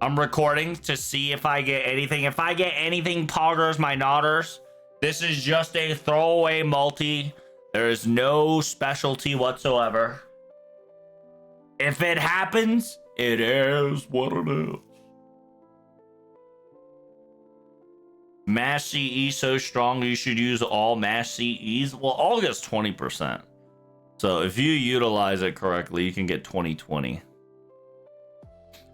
I'm recording to see if I get anything. If I get anything, poggers my nodders. This is just a throwaway multi. There is no specialty whatsoever. If it happens, it is what it is. Mass CE so strong you should use all mass CEs. Well, all gets 20%. So if you utilize it correctly, you can get 20/20.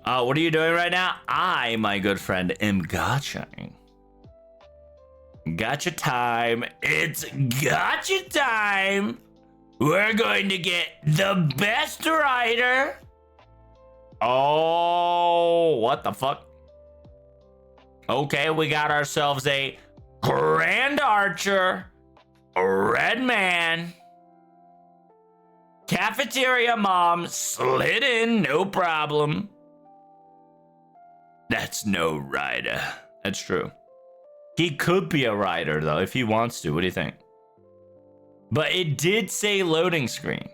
What are you doing right now? I, my good friend, am gotchaing. Gotcha time. It's gotcha time. We're going to get the best rider. Oh, what the fuck? Okay, we got ourselves a Grand Archer, a Red Man, Cafeteria Mom slid in, no problem. That's no rider. That's true. He could be a rider, though, if he wants to. What do you think? But it did say loading screen.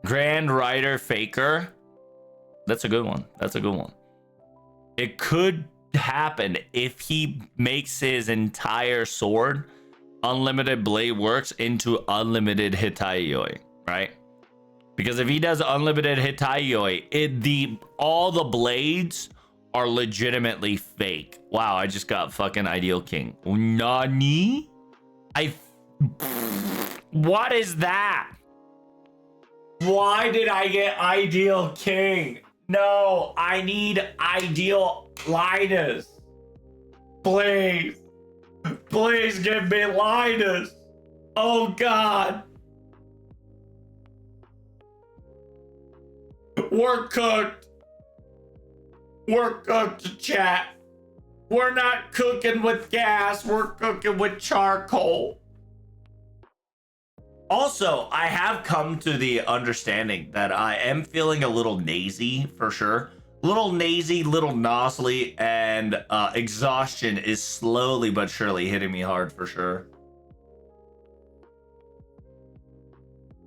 Grand Rider Faker. That's a good one. That's a good one. It could happen if he makes his entire sword, Unlimited Blade Works, into Unlimited Hitaioi, right? Because if he does Unlimited Hitaioi, all the blades are legitimately fake. Wow, I just got fucking Ideal King. Nani? What is that? Why did I get Ideal King? No, I need Ideal Linus. Please. Please give me Linus. Oh, God. We're cooked. We're cooked, chat. We're not cooking with gas. We're cooking with charcoal. Also, I have come to the understanding that I am feeling a little nazy for sure. Little nazy, little nozzly, and exhaustion is slowly but surely hitting me hard for sure.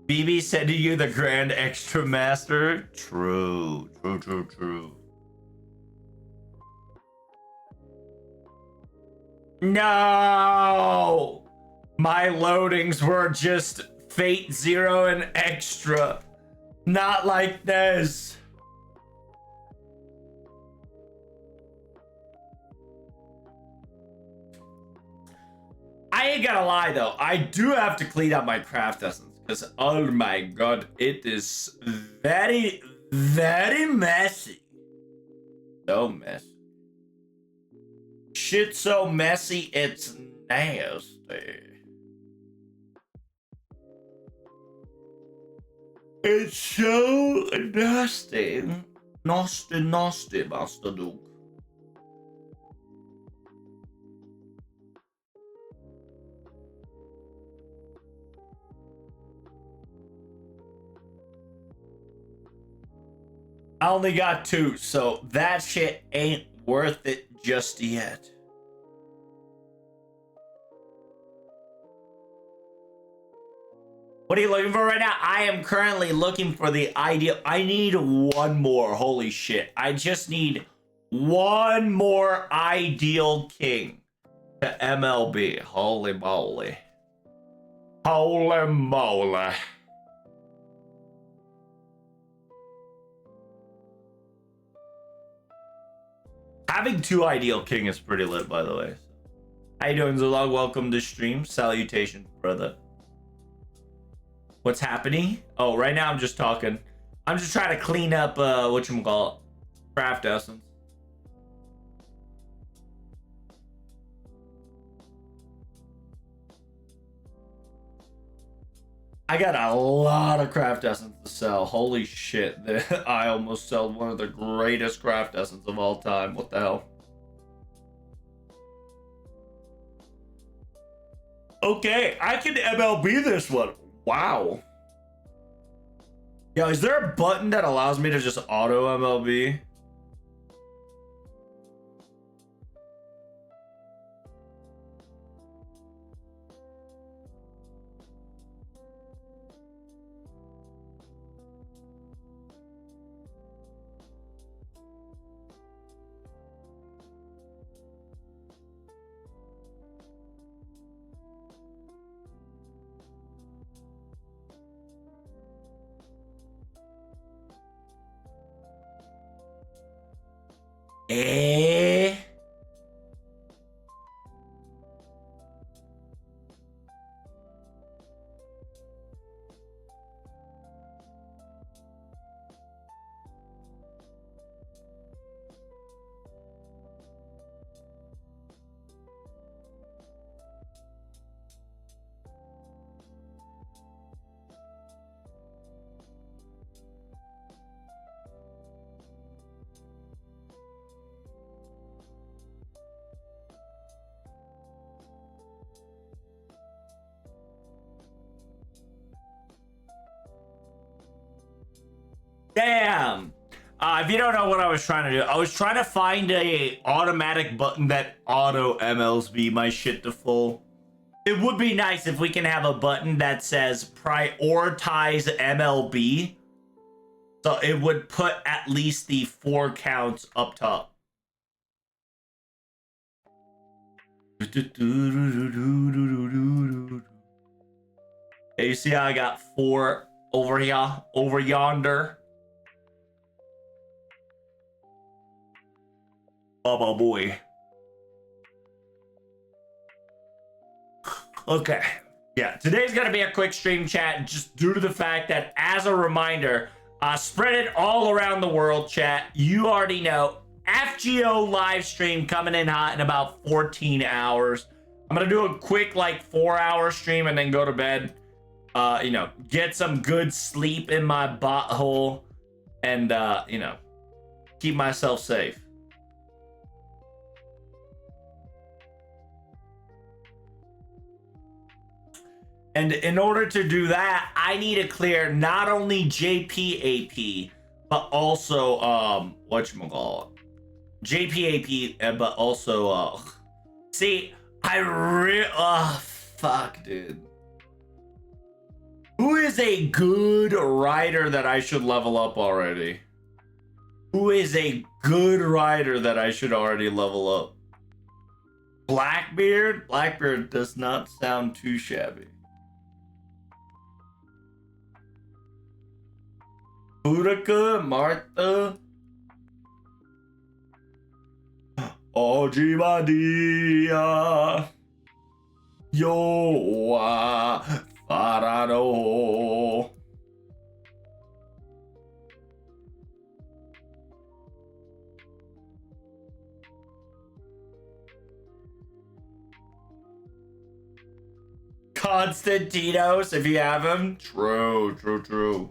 BB said to you the Grand Extra Master. True. No! My loadings were just Fate Zero and Extra. Not like this. I ain't gonna lie though, I do have to clean up my craft essence because oh my god, it is very, very messy. So messy. Shit so messy, it's nasty. It's so nasty. Nasty, Master Duke. I only got 2, so that shit ain't worth it just yet. What are you looking for right now? I am currently looking for the ideal. I need one more. Holy shit. I just need one more Ideal King to MLB. Holy moly. Holy moly. Having 2 Ideal King is pretty lit, by the way. How you doing, Zulog? Welcome to stream. Salutations, brother. What's happening? Oh, right now I'm just talking. I'm just trying to clean up whatchamacallit, craft essence. I got a lot of craft essence to sell. Holy shit. I almost sold one of the greatest craft essence of all time. What the hell? Okay, I can MLB this one. Wow. Yo, is there a button that allows me to just auto MLB? Eh? Damn. If you don't know what I was trying to do, I was trying to find a automatic button that auto MLB my shit to full. It would be nice if we can have a button that says prioritize MLB. So it would put at least the 4 counts up top. Hey, you see how I got 4 over here, over yonder? Oh boy. Okay. Yeah, today's gonna be a quick stream chat just due to the fact that, as a reminder, spread it all around the world, chat. You already know, FGO live stream coming in hot in about 14 hours. I'm gonna do a quick, like, 4-hour stream and then go to bed. You know, get some good sleep in my butthole and, you know, keep myself safe. And in order to do that, I need to clear not only JPAP, but also, whatchamacallit? JPAP, but also, see, fuck, dude. Who is a good rider that I should level up already? Who is a good rider that I should already level up? Blackbeard? Blackbeard does not sound too shabby. Utica, Martha. Ojibadia. Yoa. Farado. Constantinos, if you have him. True, true, true.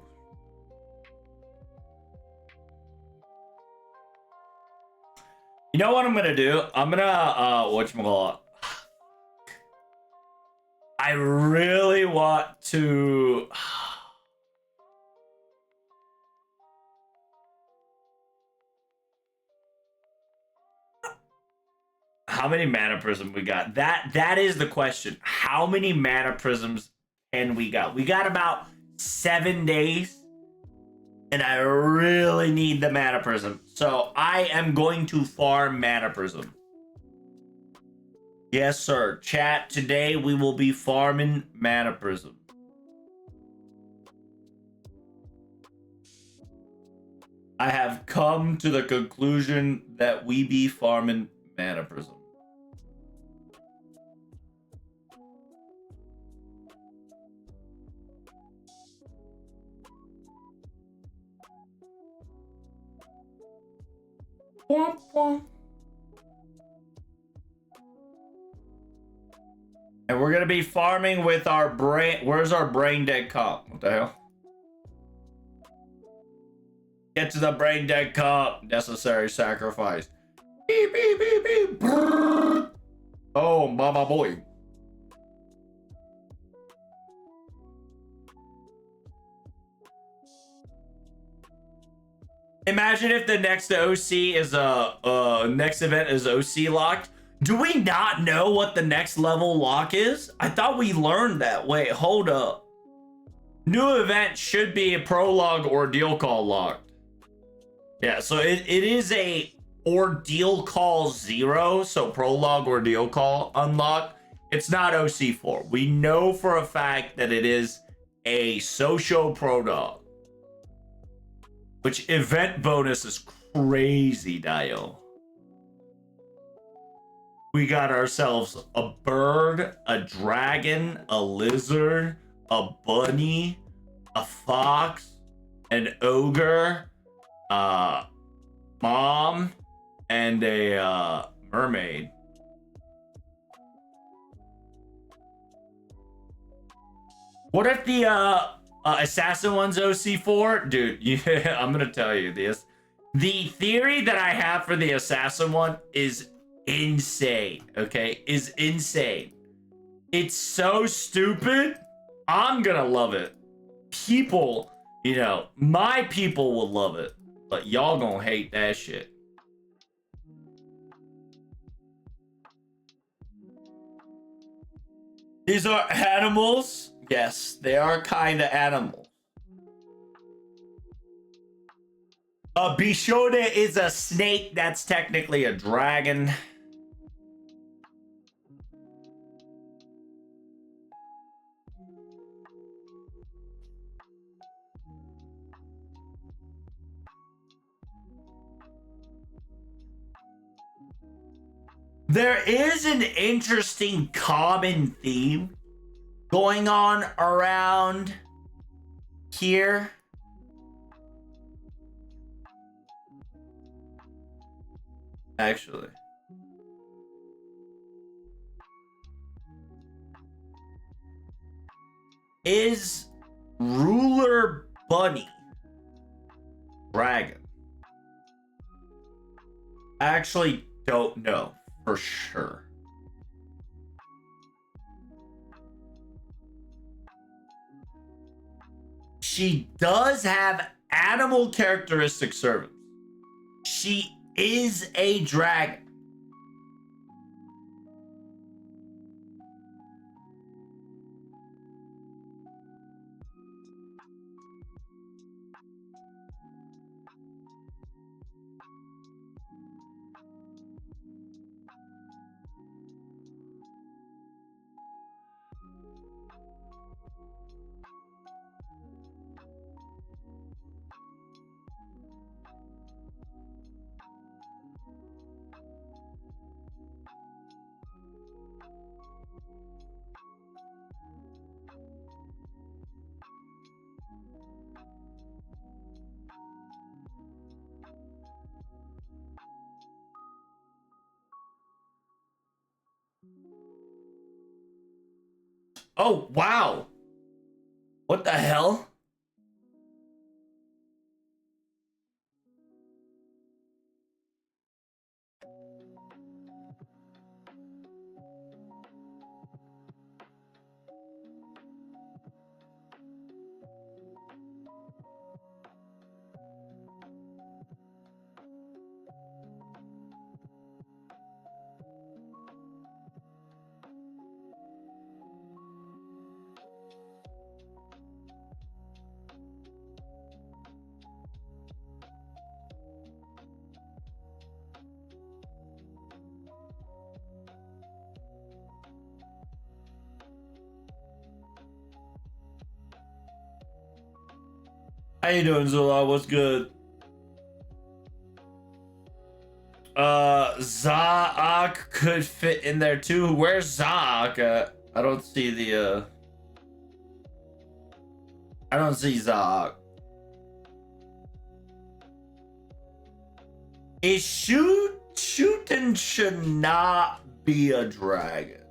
You know what I'm gonna do? I'm gonna whatchamacallit? I really want to. How many mana prism we got? That is the question. How many mana prisms can we got? We got about 7 days. And I really need the mana prism. So I am going to farm mana prism. Yes, sir. Chat, today we will be farming mana prism. I have come to the conclusion that we be farming mana prism. Womp womp. And we're gonna be farming with our brain. Where's our brain dead comp? What the hell? Get to the brain dead comp. Necessary sacrifice. Beep beep beep beep. Brrr. Oh, mama boy. Imagine if the next OC is next event is OC locked. Do we not know what the next level lock is? I thought we learned that. Wait, hold up. New event should be a prologue ordeal call locked. Yeah, so it is a ordeal call 0, so prologue ordeal call unlocked. It's not OC4. We know for a fact that it is a social prologue. Which event bonus is crazy, Dio. We got ourselves a bird, a dragon, a lizard, a bunny, a fox, an ogre, mom, and a mermaid. What if the assassin one's OC4? Dude, yeah, I'm gonna tell you this. The theory that I have for the assassin one is insane, okay? Is insane. It's so stupid. I'm gonna love it. People, you know, my people will love it, but y'all gonna hate that shit. These are animals. Yes, they are kind of animals. A Bishode is a snake. That's technically a dragon. There is an interesting common theme going on around here. Actually. Is Ruler Bunny dragon? I actually don't know for sure. She does have animal characteristic servants. She is a dragon. Oh, wow. What the hell? How you doing, Zula? What's good? Zaak could fit in there too. Where's Zaak? I don't see the I don't see Zaak. Is shooting should not be a dragon.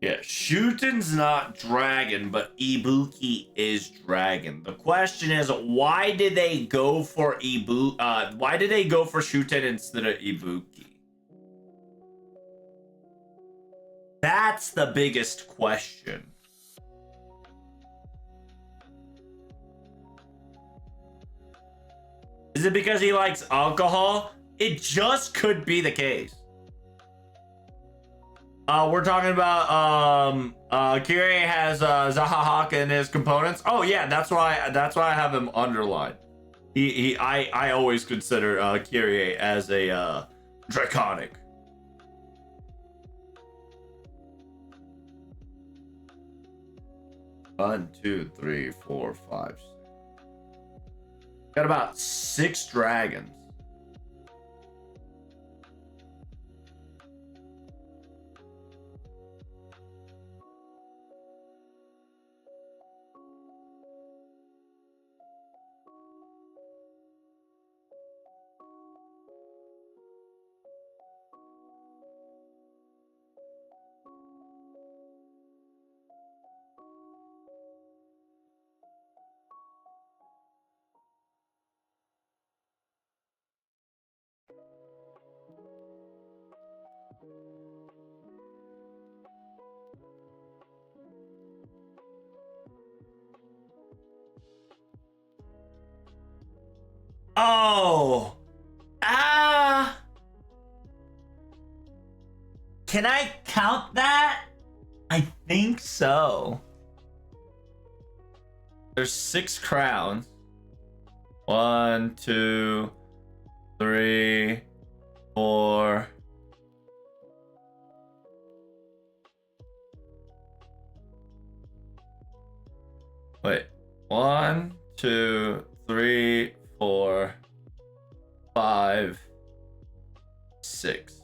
Yeah, Shuten's not dragon, but Ibuki is dragon. The question is, why did they go for why did they go for Shuten instead of Ibuki? That's the biggest question. Is it because he likes alcohol? It just could be the case. We're talking about Kirie has Zahahaka in his components. Oh yeah, that's why I have him underlined. I always consider Kirie as a draconic. One, two, three, four, five. Got about 6 dragons. Oh. Ah. Can I count that? I think so. There's 6 crowns. 1, 2, 3, 4. Wait. 1, 2, 3, 4, 5, 6.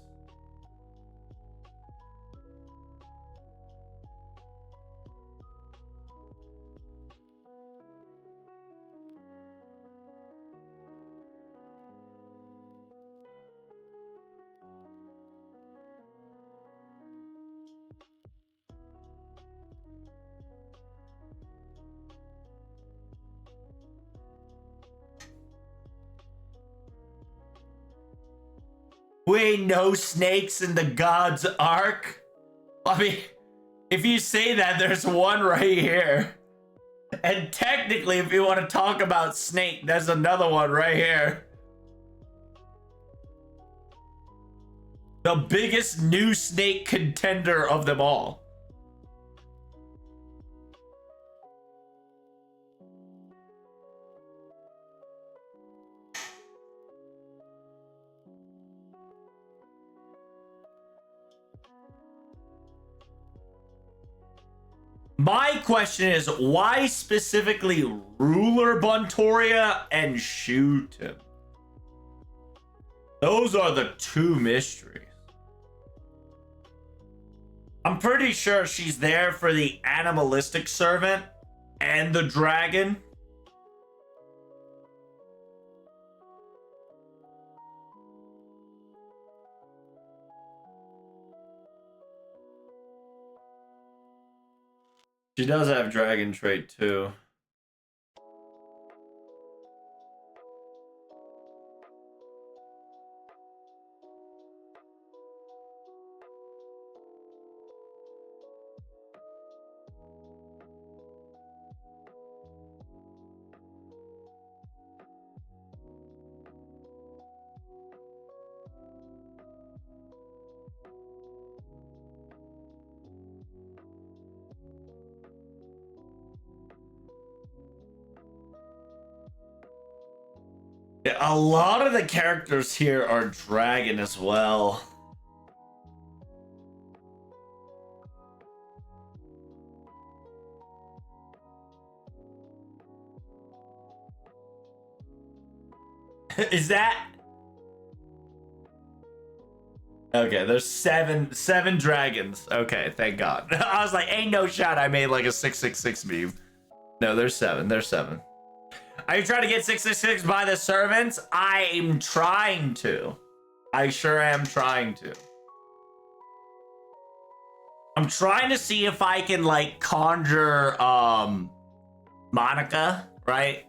Wait, no snakes in the God's Ark? I mean, if you say that, there's one right here. And technically, if you want to talk about snake, there's another one right here. The biggest new snake contender of them all. My question is, why specifically Ruler Buntoria and shoot him? Those are the 2 mysteries. I'm pretty sure she's there for the animalistic servant and the dragon. She does have dragon trait too. A lot of the characters here are dragon as well. Is that okay? There's seven dragons. Okay, thank God. I was like, ain't no shot I made like a 666 meme. No, there's 7. There's 7. Are you trying to get 666 by the servants? I'm trying to. I sure am trying to. I'm trying to see if I can like conjure Monica, right?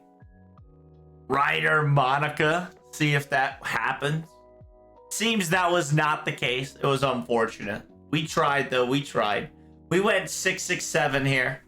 Ryder Monica. See if that happens. Seems that was not the case. It was unfortunate. We tried though. We tried. We went 667 here.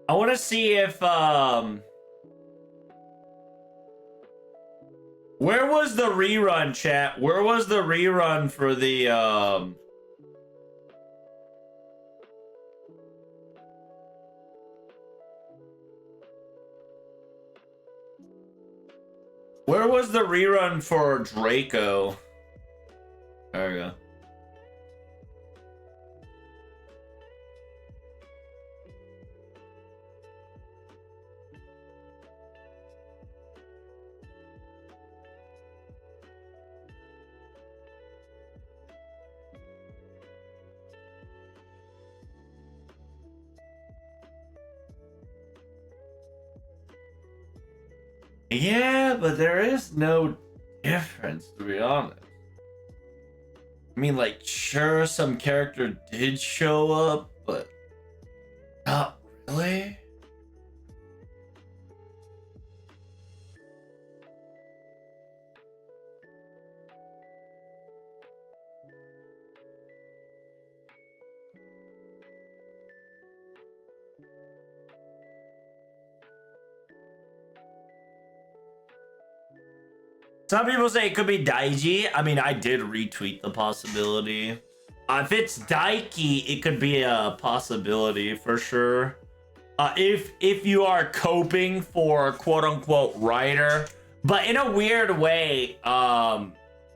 I want to see if where was the rerun, chat? Where was the rerun for the where was the rerun for Draco? There we go. Yeah, but there is no difference, to be honest. I mean, like, sure, some character did show up, but not really. Some people say it could be Daiji. I mean, I did retweet the possibility. If it's Daiki, it could be a possibility for sure. If you are coping for quote unquote writer, but in a weird way,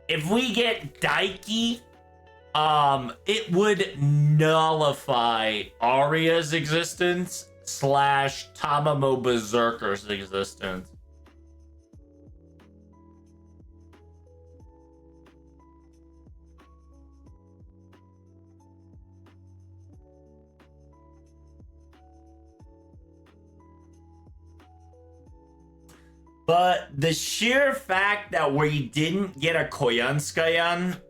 if we get Daiki, it would nullify Arya's existence / Tamamo Berserker's existence. But the sheer fact that we didn't get a Koyanskayan,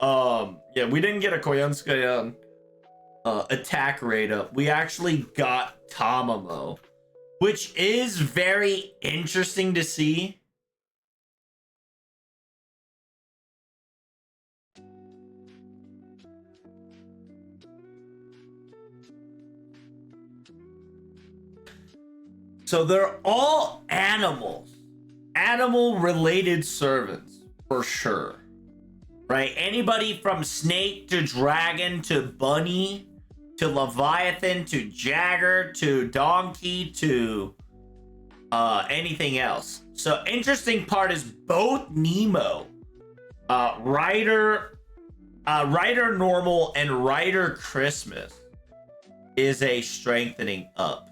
yeah, we didn't get a Koyanskayan attack rate up. We actually got Tamamo, which is very interesting to see. So they're all animals. Animal related servants for sure, right? Anybody from snake to dragon to bunny to leviathan to jagger to donkey to anything else. So interesting part is both Nemo, Rider normal and Rider Christmas is a strengthening up.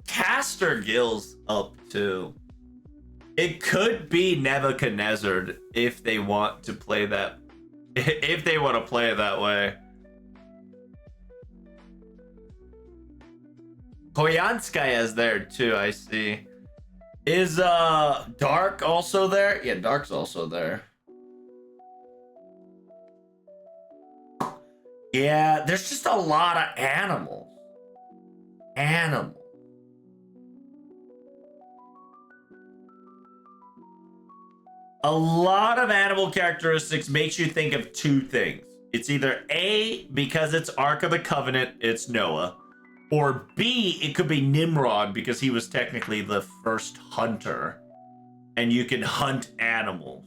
Caster Gill's up too. It could be Nebuchadnezzar if they want to play that. If they want to play it that way. Koyanskaya is there too, I see. Is Dark also there? Yeah, Dark's also there. Yeah, there's just a lot of animals. A lot of animal characteristics makes you think of two things. It's either A, because it's Ark of the Covenant, it's Noah. Or B, it could be Nimrod because he was technically the first hunter. And you can hunt animals.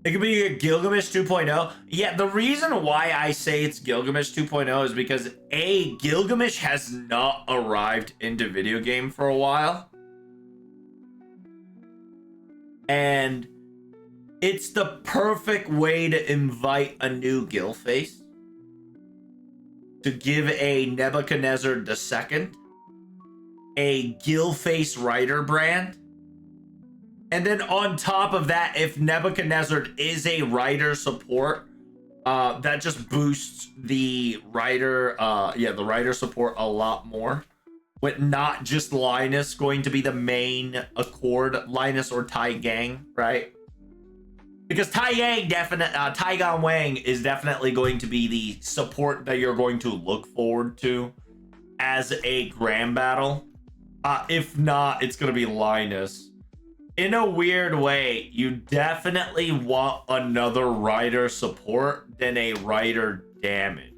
It could be a Gilgamesh 2.0. Yeah, the reason why I say it's Gilgamesh 2.0 is because A, Gilgamesh has not arrived into video game for a while. And it's the perfect way to invite a new Gil face. To give a Nebuchadnezzar II a Gil face writer brand. And then on top of that, if Nebuchadnezzar is a writer support, that just boosts the writer, the writer support a lot more. With not just Linus going to be the main Accord, Linus or Tai Gang, right? Because Tai Gon Wang is definitely going to be the support that you're going to look forward to as a grand battle. If not, it's going to be Linus. In a weird way, you definitely want another rider support than a rider damage.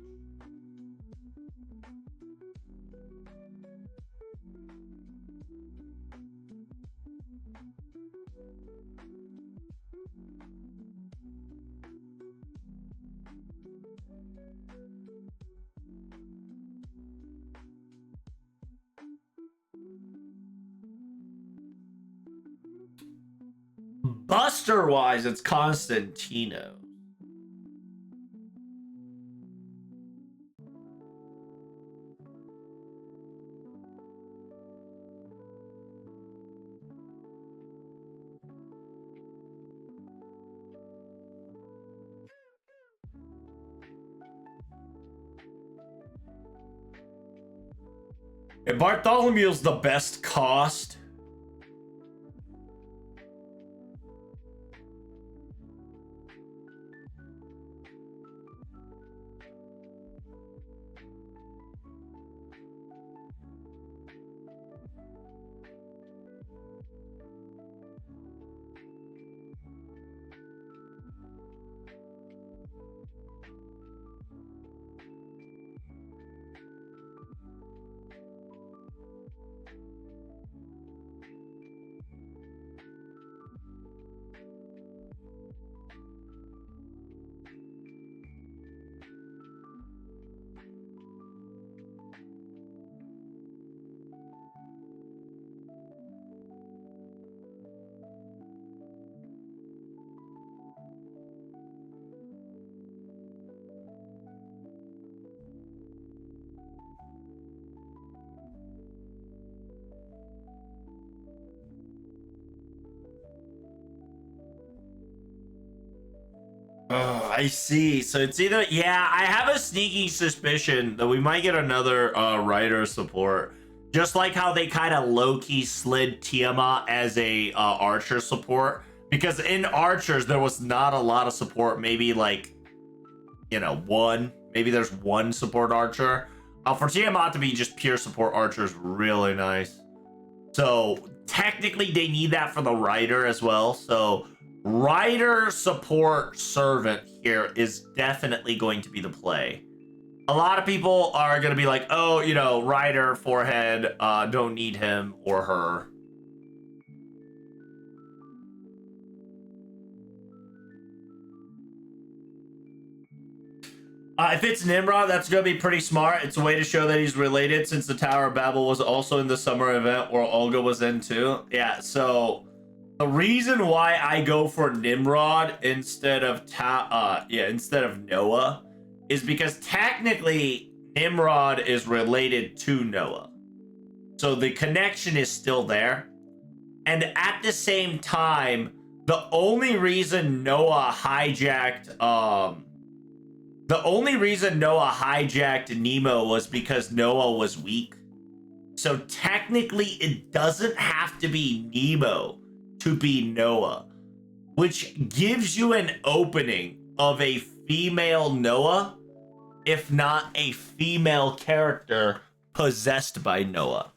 Buster wise, it's Constantino. If Bartholomew's the best cost, oh, I see. So it's either, yeah, I have a sneaking suspicion that we might get another rider support. Just like how they kind of low-key slid Tiamat as a archer support. Because in archers, there was not a lot of support. Maybe like, you know, one. Maybe there's one support archer. For Tiamat to be just pure support archer is really nice. So technically they need that for the rider as well. So rider support servant here is definitely going to be the play. A lot of people are going to be like, oh, you know, rider forehead, don't need him or her. If it's Nimrod, that's going to be pretty smart. It's a way to show that he's related, since the Tower of Babel was also in the summer event where Olga was in too. Yeah, so the reason why I go for Nimrod instead of instead of Noah is because technically Nimrod is related to Noah. So the connection is still there. And at the same time, the only reason Noah hijacked Nemo was because Noah was weak. So technically, it doesn't have to be Nemo to be Noah, which gives you an opening of a female Noah, if not a female character possessed by Noah.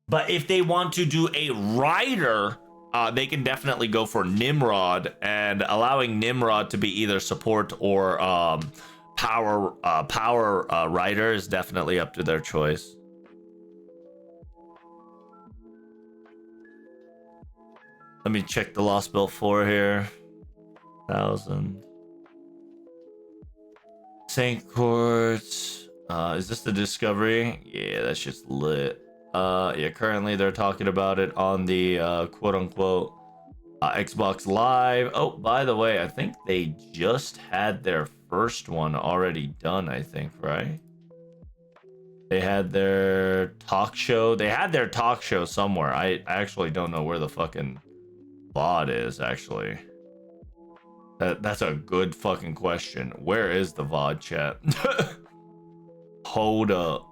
But if they want to do a rider, they can definitely go for Nimrod, and allowing Nimrod to be either support or power rider is definitely up to their choice. Let me check the Lostbelt 4 here. 1,000. St. Courts. Is this the Discovery? Yeah, that shit's lit. Yeah, currently they're talking about it on the quote-unquote Xbox Live. Oh, by the way, I think they just had their first one already done, I think, right? They had their talk show. They had their talk show somewhere. I actually don't know where the fucking VOD is, actually. That's a good fucking question. Where is the VOD, chat? Hold up.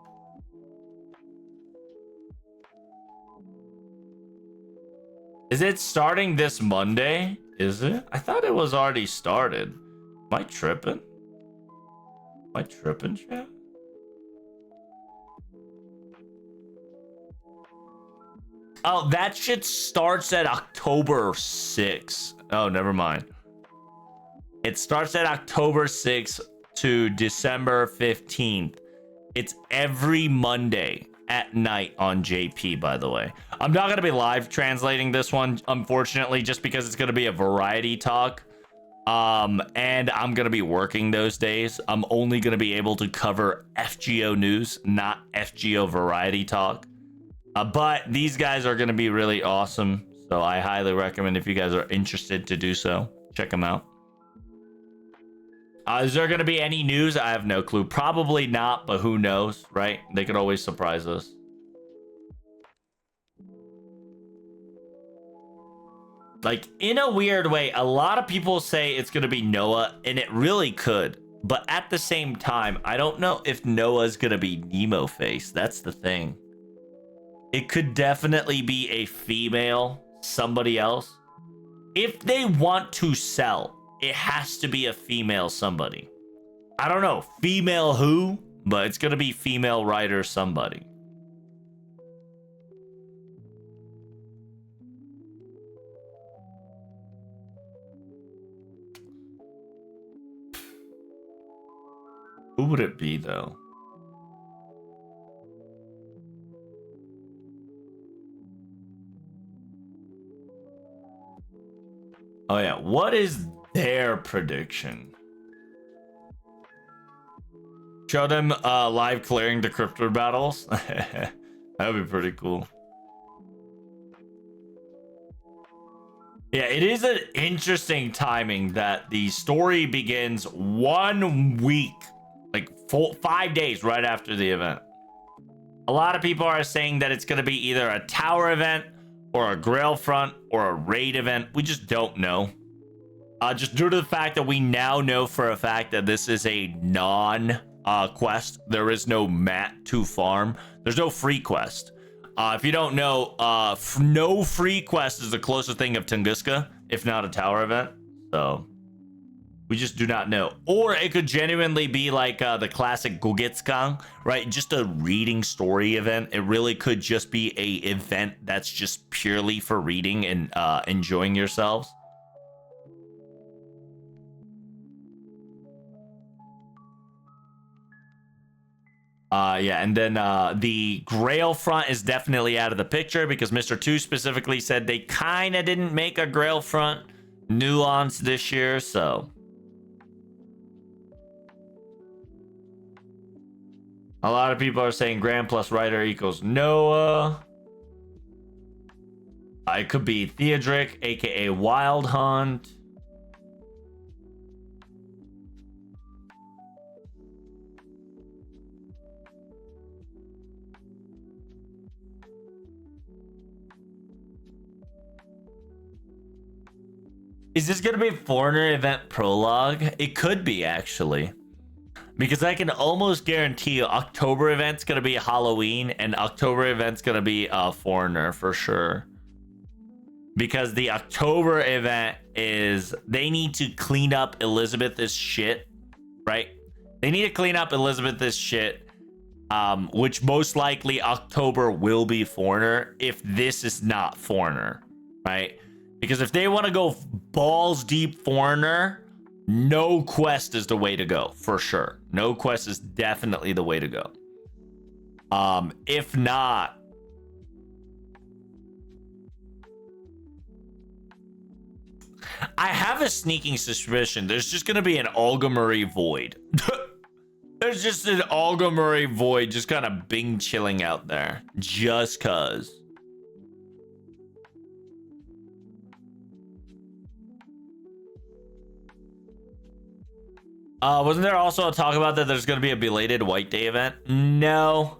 Is it starting this Monday? Is it? I thought it was already started. Am I tripping? Am I tripping, chat? Oh, that shit starts at October 6th. Oh, never mind. It starts at October 6th to December 15th. It's every Monday at night on JP, by the way. I'm not going to be live translating this one, unfortunately, just because it's going to be a variety talk. And I'm going to be working those days. I'm only going to be able to cover FGO news, not FGO variety talk. But these guys are going to be really awesome. So I highly recommend, if you guys are interested to do so, check them out. Is there going to be any news? I have no clue. Probably not, but who knows, right? They could always surprise us. Like, in a weird way, a lot of people say it's going to be Noah, and it really could. But at the same time, I don't know if Noah's going to be Nemo face. That's the thing. It could definitely be a female, somebody else. If they want to sell, it has to be a female somebody. I don't know, female who, but it's going to be female writer somebody. Who would it be, though? Oh, yeah. What is their prediction? Show them live clearing the crypto battles. That would be pretty cool. Yeah, it is an interesting timing that the story begins 1 week, like 5 days right after the event. A lot of people are saying that it's going to be either a tower event or a grail front or a raid event. We just don't know. Just due to the fact that we now know for a fact that this is a non-quest. There is no mat to farm. There's no free quest. If you don't know, no free quest is the closest thing of Tunguska, if not a tower event. So we just do not know. Or it could genuinely be like the classic Gogetsgang, right? Just a reading story event. It really could just be a event that's just purely for reading and enjoying yourselves. Yeah, and then the Grail front is definitely out of the picture because Mr. 2 specifically said they kind of didn't make a Grail front nuance this year, so a lot of people are saying Grand plus Writer equals Noah. It could be Theodric, aka Wild Hunt. Is this going to be a Foreigner event prologue? It could be, actually. Because I can almost guarantee you October event's going to be Halloween and October event's going to be a Foreigner for sure. Because the October event is, they need to clean up Elizabeth's shit, right? They need to clean up Elizabeth's shit, which most likely October will be Foreigner if this is not Foreigner, right? Because if they want to go balls deep Foreigner, no quest is the way to go, for sure. No quest is definitely the way to go. If not, I have a sneaking suspicion there's just going to be an Algamari void. There's just an Algamari void just kind of bing chilling out there. Just cuz. Wasn't there also a talk about that there's going to be a belated White Day event? No.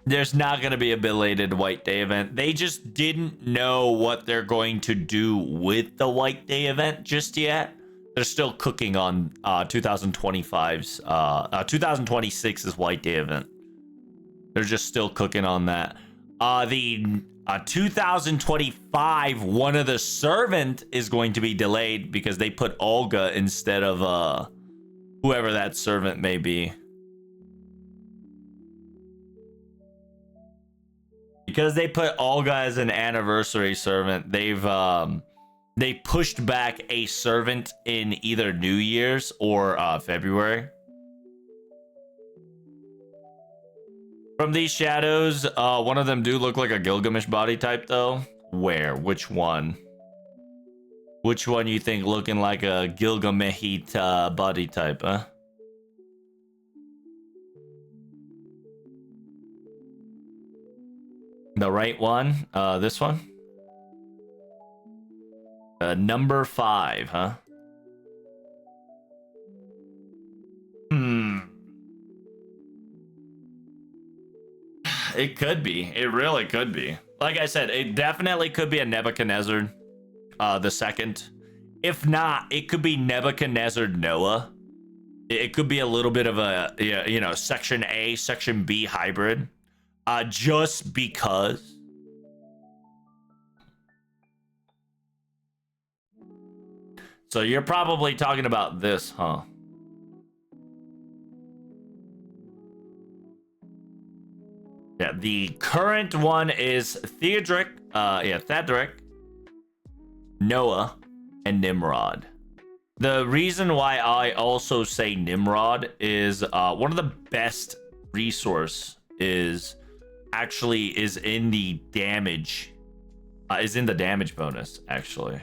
There's not going to be a belated White Day event. They just didn't know what they're going to do with the White Day event just yet. They're still cooking on 2025's, 2026's White Day event. They're just still cooking on that. The 2025, one of the servant is going to be delayed because they put Olga instead of whoever that servant may be. Because they put Olga as an anniversary servant, they pushed back a servant in either New Year's or February. From these shadows, one of them do look like a Gilgamesh body type, though. Where? Which one? Which one you think looking like a Gilgameshite body type, huh? The right one? This one? Number 5, huh? It could be. It really could be. Like I said, it definitely could be a Nebuchadnezzar the second. If not, it could be Nebuchadnezzar Noah. It could be a little bit of a, you know, Section A, Section B hybrid. Just because. So you're probably talking about this, huh? Yeah, the current one is Theodric, Thedric, Noah, and Nimrod. The reason why I also say Nimrod is one of the best resource is in the damage, is in the damage bonus, actually.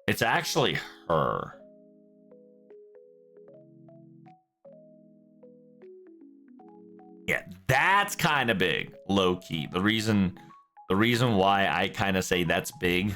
It's actually her. Yeah, that's kind of big, low key. The reason why I kind of say that's big.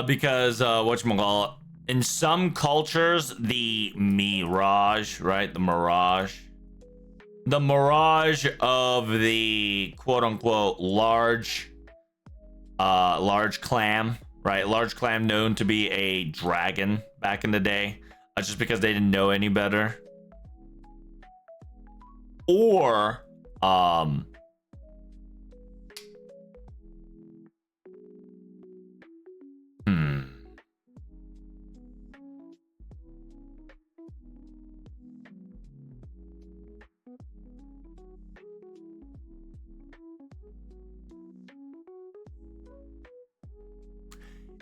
Because whatchamacallit, in some cultures, the mirage, right? The mirage of the quote-unquote large clam, right? Large clam known to be a dragon back in the day, just because they didn't know any better. Or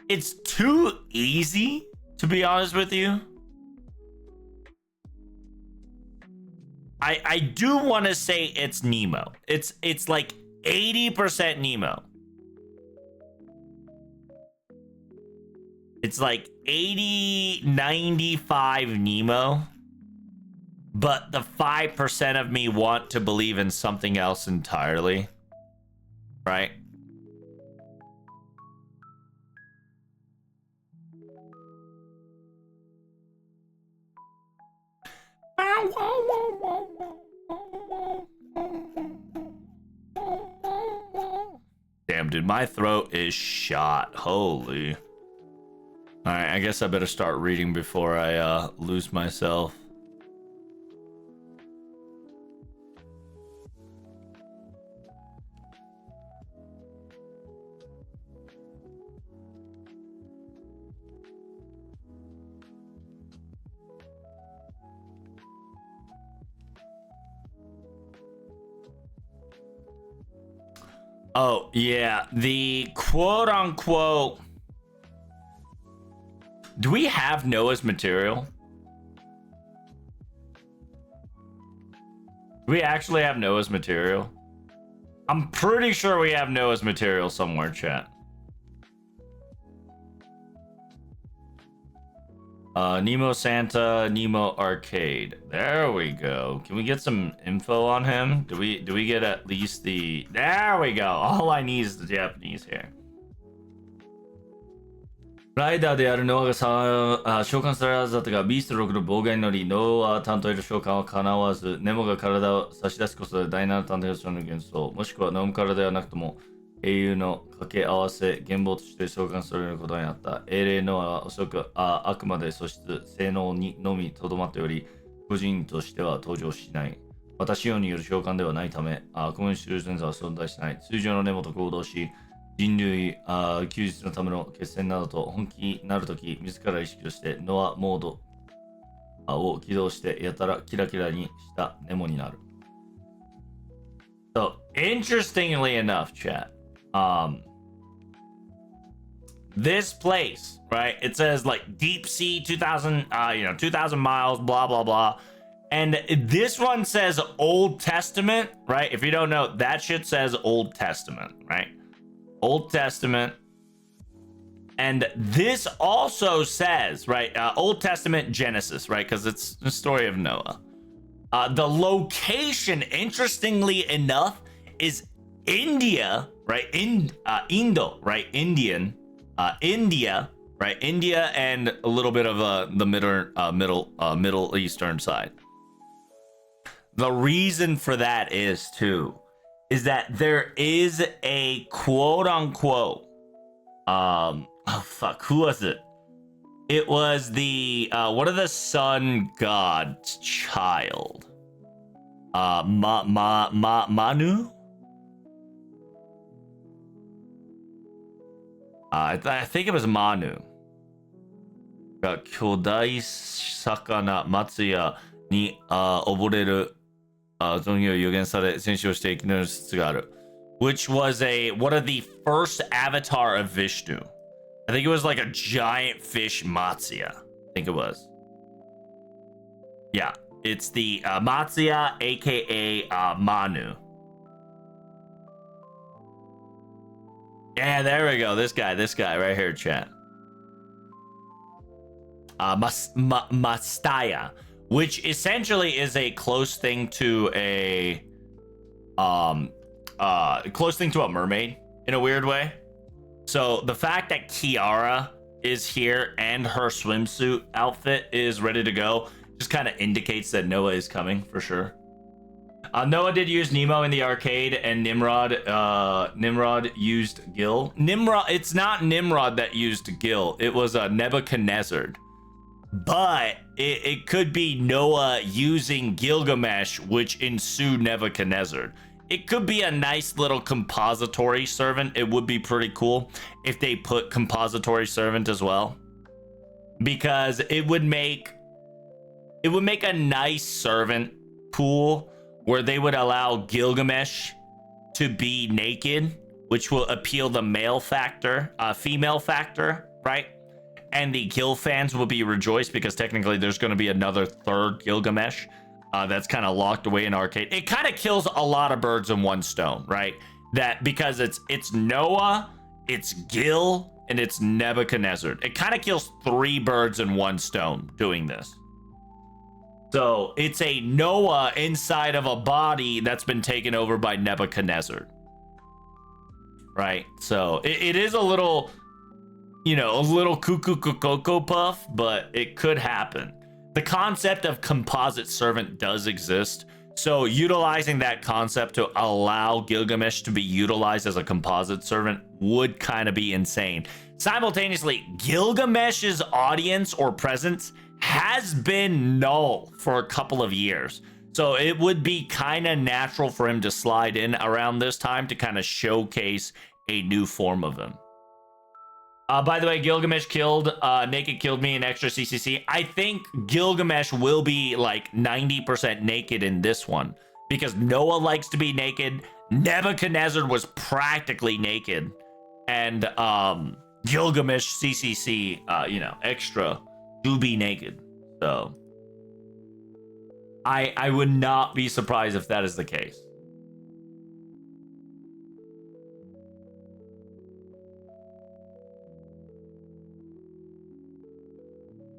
it's too easy, to be honest with you. I do want to say it's Nemo. It's like 80% Nemo. It's like 80, 95 Nemo. But the 5% of me want to believe in something else entirely. Right? Damn, dude, my throat is shot. Holy. Alright, I guess I better start reading before I lose myself. Oh, yeah, the quote-unquote... Do we have Noah's material? Do we actually have Noah's material? I'm pretty sure we have Noah's material somewhere, chat. Nemo Santa, Nemo Arcade. There we go. Can we get some info on him? Do we get at least the... There we go. All I need is the Japanese here. ライダーであるノアが召喚されるはずだったが、ビースト6の妨害に乗り、ノア担当への召喚は叶わず、ネモが体を差し出すことで第7探偵所の幻想、もしくはノムからではなくとも、英雄の掛け合わせ、幻望として召喚されることになった。英霊ノアはおそらくあくまで素質、性能にのみとどまっており、個人としては登場しない。私用による召喚ではないため、コミュニティセンサーは存在しない。通常のネモと行動し、人類救出のための決戦などと本気になるとき、自ら意識としてノアモードを起動してやたらキラキラにしたネモになる。So, interestingly enough, chat, this place, right? It says like deep sea, 2,000, 2,000 miles, blah, blah, blah. And this one says Old Testament, right? If you don't know, that shit says Old Testament, right? Old Testament. And this also says, right, Old Testament Genesis, right? Because it's the story of Noah. The location, interestingly enough, is India, right? Indo, right? Indian, India, right? India and a little bit of the Middle Eastern side. The reason for that is that there is a quote unquote who was it? It was the one of the sun god's child. Manu? I think it was Manu. 巨大魚松屋に溺れる存義を予言され戦死をして生き抜く説がある。Which was one of the first avatar of Vishnu. I think it was like a giant fish Matsya. I think it was. Yeah, it's the Matsya, aka Manu. Yeah, there we go. This guy right here, chat. Mastaya, which essentially is a close thing to a mermaid in a weird way. So the fact that Kiara is here and her swimsuit outfit is ready to go just kind of indicates that Noah is coming for sure. Noah did use Nemo in the arcade, and Nimrod used Gil. It's not Nimrod that used Gil. It was Nebuchadnezzar. But it could be Noah using Gilgamesh, which ensued Nebuchadnezzar. It could be a nice little compository servant. It would be pretty cool if they put compository servant as well, because it would make a nice servant pool where they would allow Gilgamesh to be naked, which will appeal the female factor, right? And the Gil fans will be rejoiced because technically there's going to be another third Gilgamesh that's kind of locked away in arcade. It kind of kills a lot of birds in one stone, right? That because it's Noah, it's Gil, and it's Nebuchadnezzar. It kind of kills 3 birds in one stone doing this. So it's a Noah inside of a body that's been taken over by Nebuchadnezzar, right? So it is a little, a little cuckoo cocoa puff, but it could happen. The concept of composite servant does exist. So utilizing that concept to allow Gilgamesh to be utilized as a composite servant would kind of be insane. Simultaneously, Gilgamesh's audience or presence has been null for a couple of years. So it would be kind of natural for him to slide in around this time to kind of showcase a new form of him. By the way, Gilgamesh killed Naked killed me in extra CCC. I think Gilgamesh will be like 90% naked in this one because Noah likes to be naked. Nebuchadnezzar was practically naked, and Gilgamesh CCC, extra do be naked. So I would not be surprised if that is the case.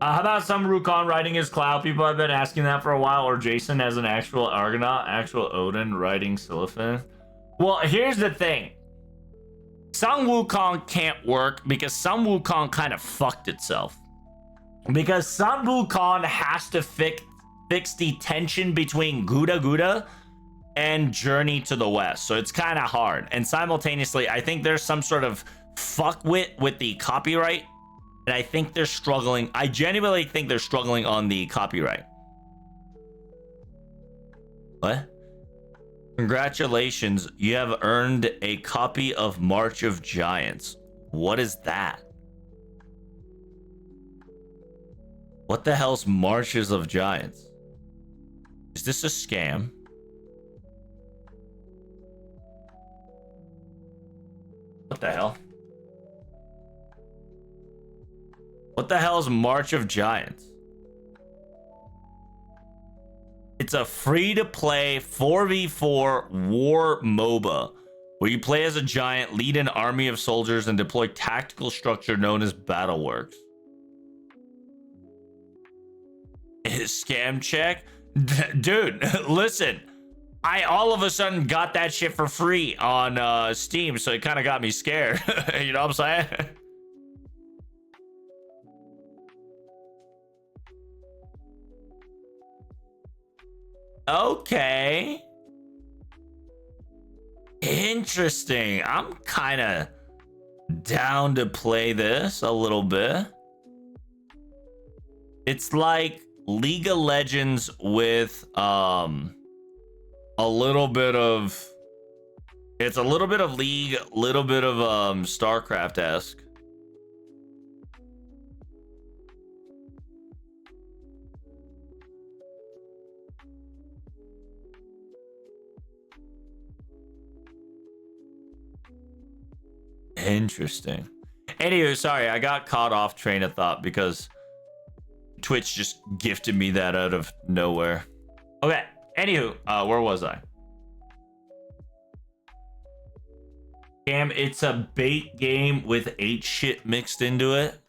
How about some Rukon riding his cloud? People have been asking that for a while. Or Jason as an actual Argonaut, actual Odin riding Siliphin. Well, here's the thing. Sun Wukong can't work because Sun Wukong kind of fucked itself. Because Sun Wukong has to fix the tension between Gouda Gouda and Journey to the West. So it's kind of hard. And simultaneously, I think there's some sort of fuckwit with the copyright. And I think they're struggling. I genuinely think they're struggling on the copyright. What? Congratulations, you have earned a copy of March of Giants. What is that? What the hell's Marches of Giants? Is this a scam? What the hell? What the hell is March of Giants? It's a free-to-play 4v4 war MOBA where you play as a giant, lead an army of soldiers, and deploy tactical structure known as Battleworks. Scam check? Dude, listen. I all of a sudden got that shit for free on Steam, so it kind of got me scared. You know what I'm saying? Okay. Interesting. I'm kind of down to play this a little bit. It's like League of Legends with a little bit of, it's a little bit of League, little bit of StarCraft-esque. Interesting. Anyway, sorry, I got caught off train of thought because Twitch just gifted me that out of nowhere. Okay, anywho, where was I? Damn, it's a bait game with 8 shit mixed into it.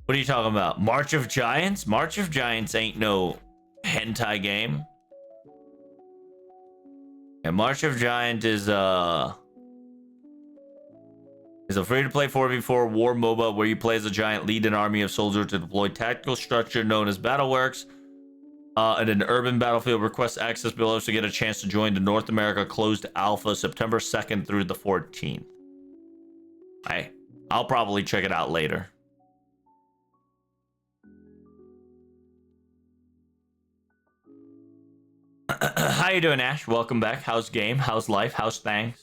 What are you talking about? March of Giants? March of Giants ain't no hentai game. Yeah, March of Giant is a free-to-play 4v4 war MOBA where you play as a giant, lead an army of soldiers to deploy tactical structure known as Battleworks in an urban battlefield. Request access below to get a chance to join the North America closed alpha September 2nd through the 14th. I'll probably check it out later. How you doing, Ash? Welcome back. How's game? How's life? How's things?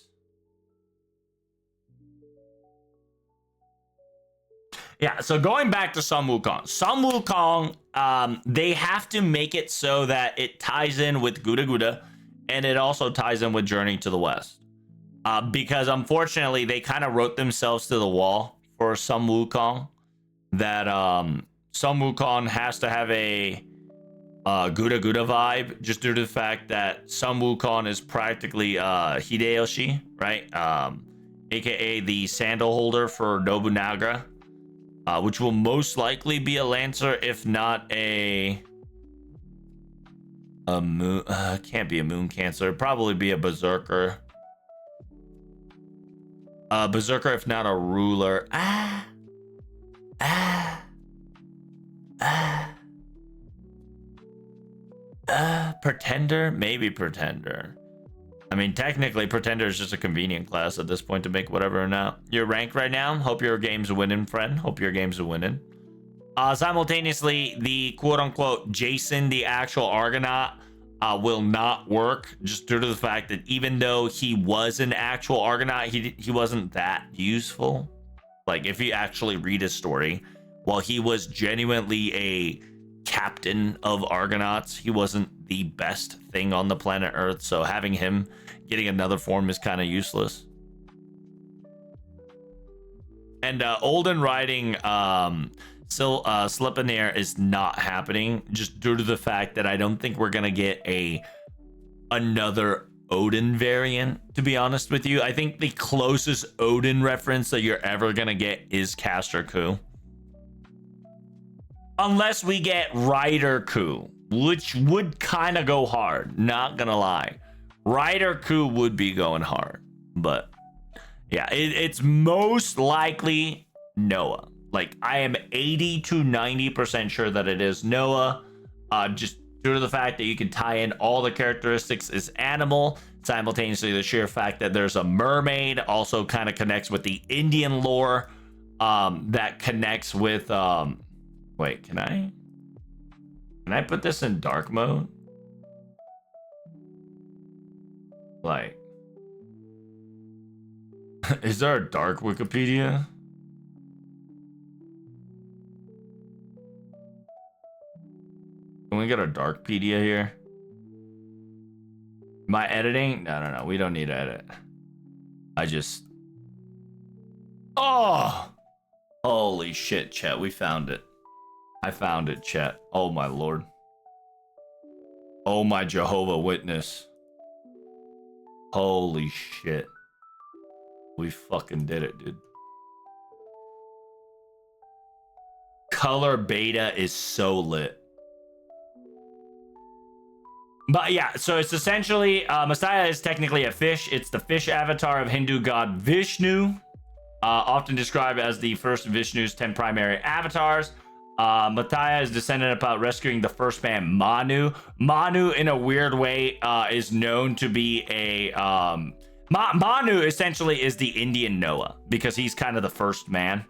Yeah, so going back to Sun Wukong. Sun Wukong, they have to make it so that it ties in with Gouda Gouda, and it also ties in with Journey to the West. Because unfortunately, they kind of wrote themselves to the wall for Sun Wukong. That Sun Wukong has to have a Gouda Gouda vibe, just due to the fact that Sun Wukong is practically Hideyoshi, right? AKA the sandal holder for Nobunaga. Which will most likely be a Lancer, if not a moon. Can't be a moon cancer. It'd probably be a berserker. Berserker, if not a ruler. Pretender, maybe pretender. I mean, technically, Pretender is just a convenient class at this point to make whatever or not. You're ranked right now. Hope your game's winning, friend. Hope your game's winning. Simultaneously, the quote-unquote Jason, the actual Argonaut, will not work, just due to the fact that even though he was an actual Argonaut, he wasn't that useful. Like, if you actually read his story, while he was genuinely a captain of Argonauts, he wasn't the best thing on the planet Earth, so having him getting another form is kind of useless. And Olden riding Sleipnir is not happening, just due to the fact that I don't think we're gonna get another Odin variant, to be honest with you. I think the closest Odin reference that you're ever gonna get is Caster Coup. Unless we get Rider Coup, which would kind of go hard, not gonna lie. Rider Coup would be going hard, but Yeah, it's most likely Noah. Like, I am 80 to 90% sure that it is Noah. Just due to the fact that you can tie in all the characteristics as animal, simultaneously the sheer fact that there's a mermaid also kind of connects with the Indian lore. That connects with wait, can I put this in dark mode? Like, is there a dark Wikipedia? Can we get a darkpedia here? Am I editing? No. We don't need to edit. I just. Oh! Holy shit, chat. We found it. I found it, chat. Oh my lord. Oh my Jehovah Witness. Holy shit. We fucking did it, dude. Color beta is so lit. But yeah, so it's essentially Messiah is technically a fish. It's the fish avatar of Hindu god Vishnu, often described as the first of Vishnu's 10 primary avatars. Messiah is descendant about rescuing the first man Manu. Manu, in a weird way, is known to be a Manu essentially is the Indian Noah because he's kind of the first man.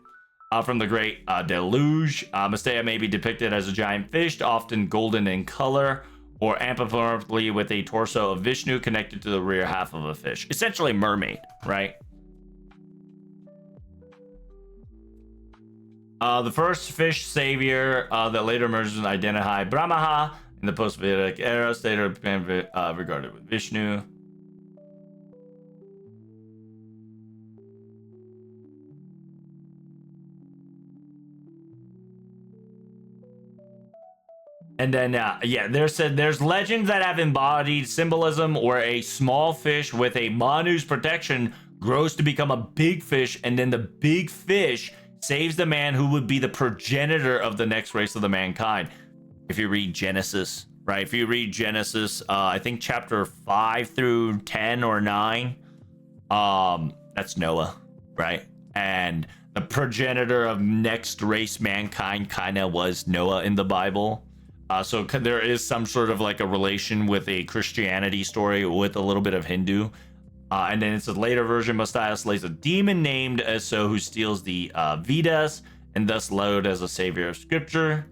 From the great deluge, Messiah may be depicted as a giant fish, often golden in color, or anthropomorphically with a torso of Vishnu connected to the rear half of a fish. Essentially mermaid, right? The first fish savior that later emerges in identify Brahmaha in the post-Vedic era, stated regarded with Vishnu. And then, yeah, there's legends that have embodied symbolism where a small fish with a Manu's protection grows to become a big fish, and then the big fish saves the man who would be the progenitor of the next race of the mankind. If you read Genesis, right? If you read Genesis, I think chapter 5 through 10 or 9, that's Noah, right? And the progenitor of next race mankind kind of was Noah in the Bible. So there is some sort of like a relation with a Christianity story with a little bit of Hindu. And then it's a later version. Messiah slays a demon named Eso who steals the Vedas and thus lauded as a savior of scripture.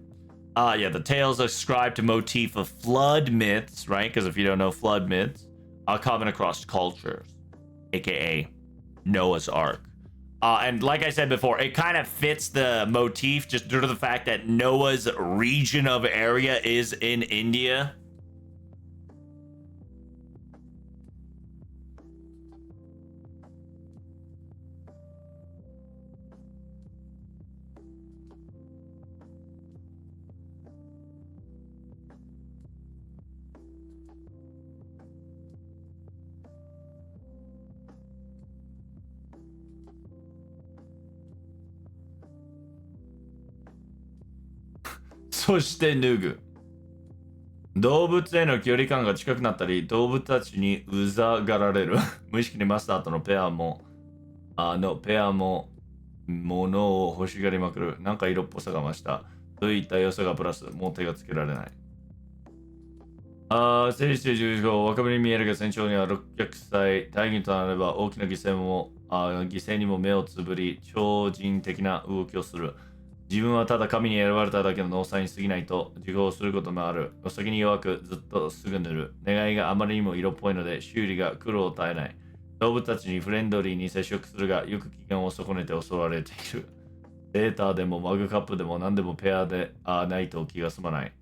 Yeah, the tales ascribe to motif of flood myths, right? Because if you don't know flood myths, common across cultures, aka Noah's Ark. And like I said before, it kind of fits the motif just due to the fact that Noah's region of area is in India.そして脱ぐ。動物への距離感が近くなったり、動物たちにうざがられる。無意識にマスターとのペアも、物を欲しがりまくる。なんか色っぽさが増した。といった良さがプラス、もう手がつけられない。整理して15号、若者に見えるが戦場には600歳。大義となれば大きな犠牲にも目をつぶり、超人的な動きをする。自分はただ神に選ばれただけの農祭に過ぎないと自業することもある。お先に弱くずっとすぐ塗る。願いがあまりにも色っぽいので修理が苦労を絶えない。動物たちにフレンドリーに接触するがよく機嫌を損ねて襲われている。データでもマグカップでも何でもペアでないと気が済まない。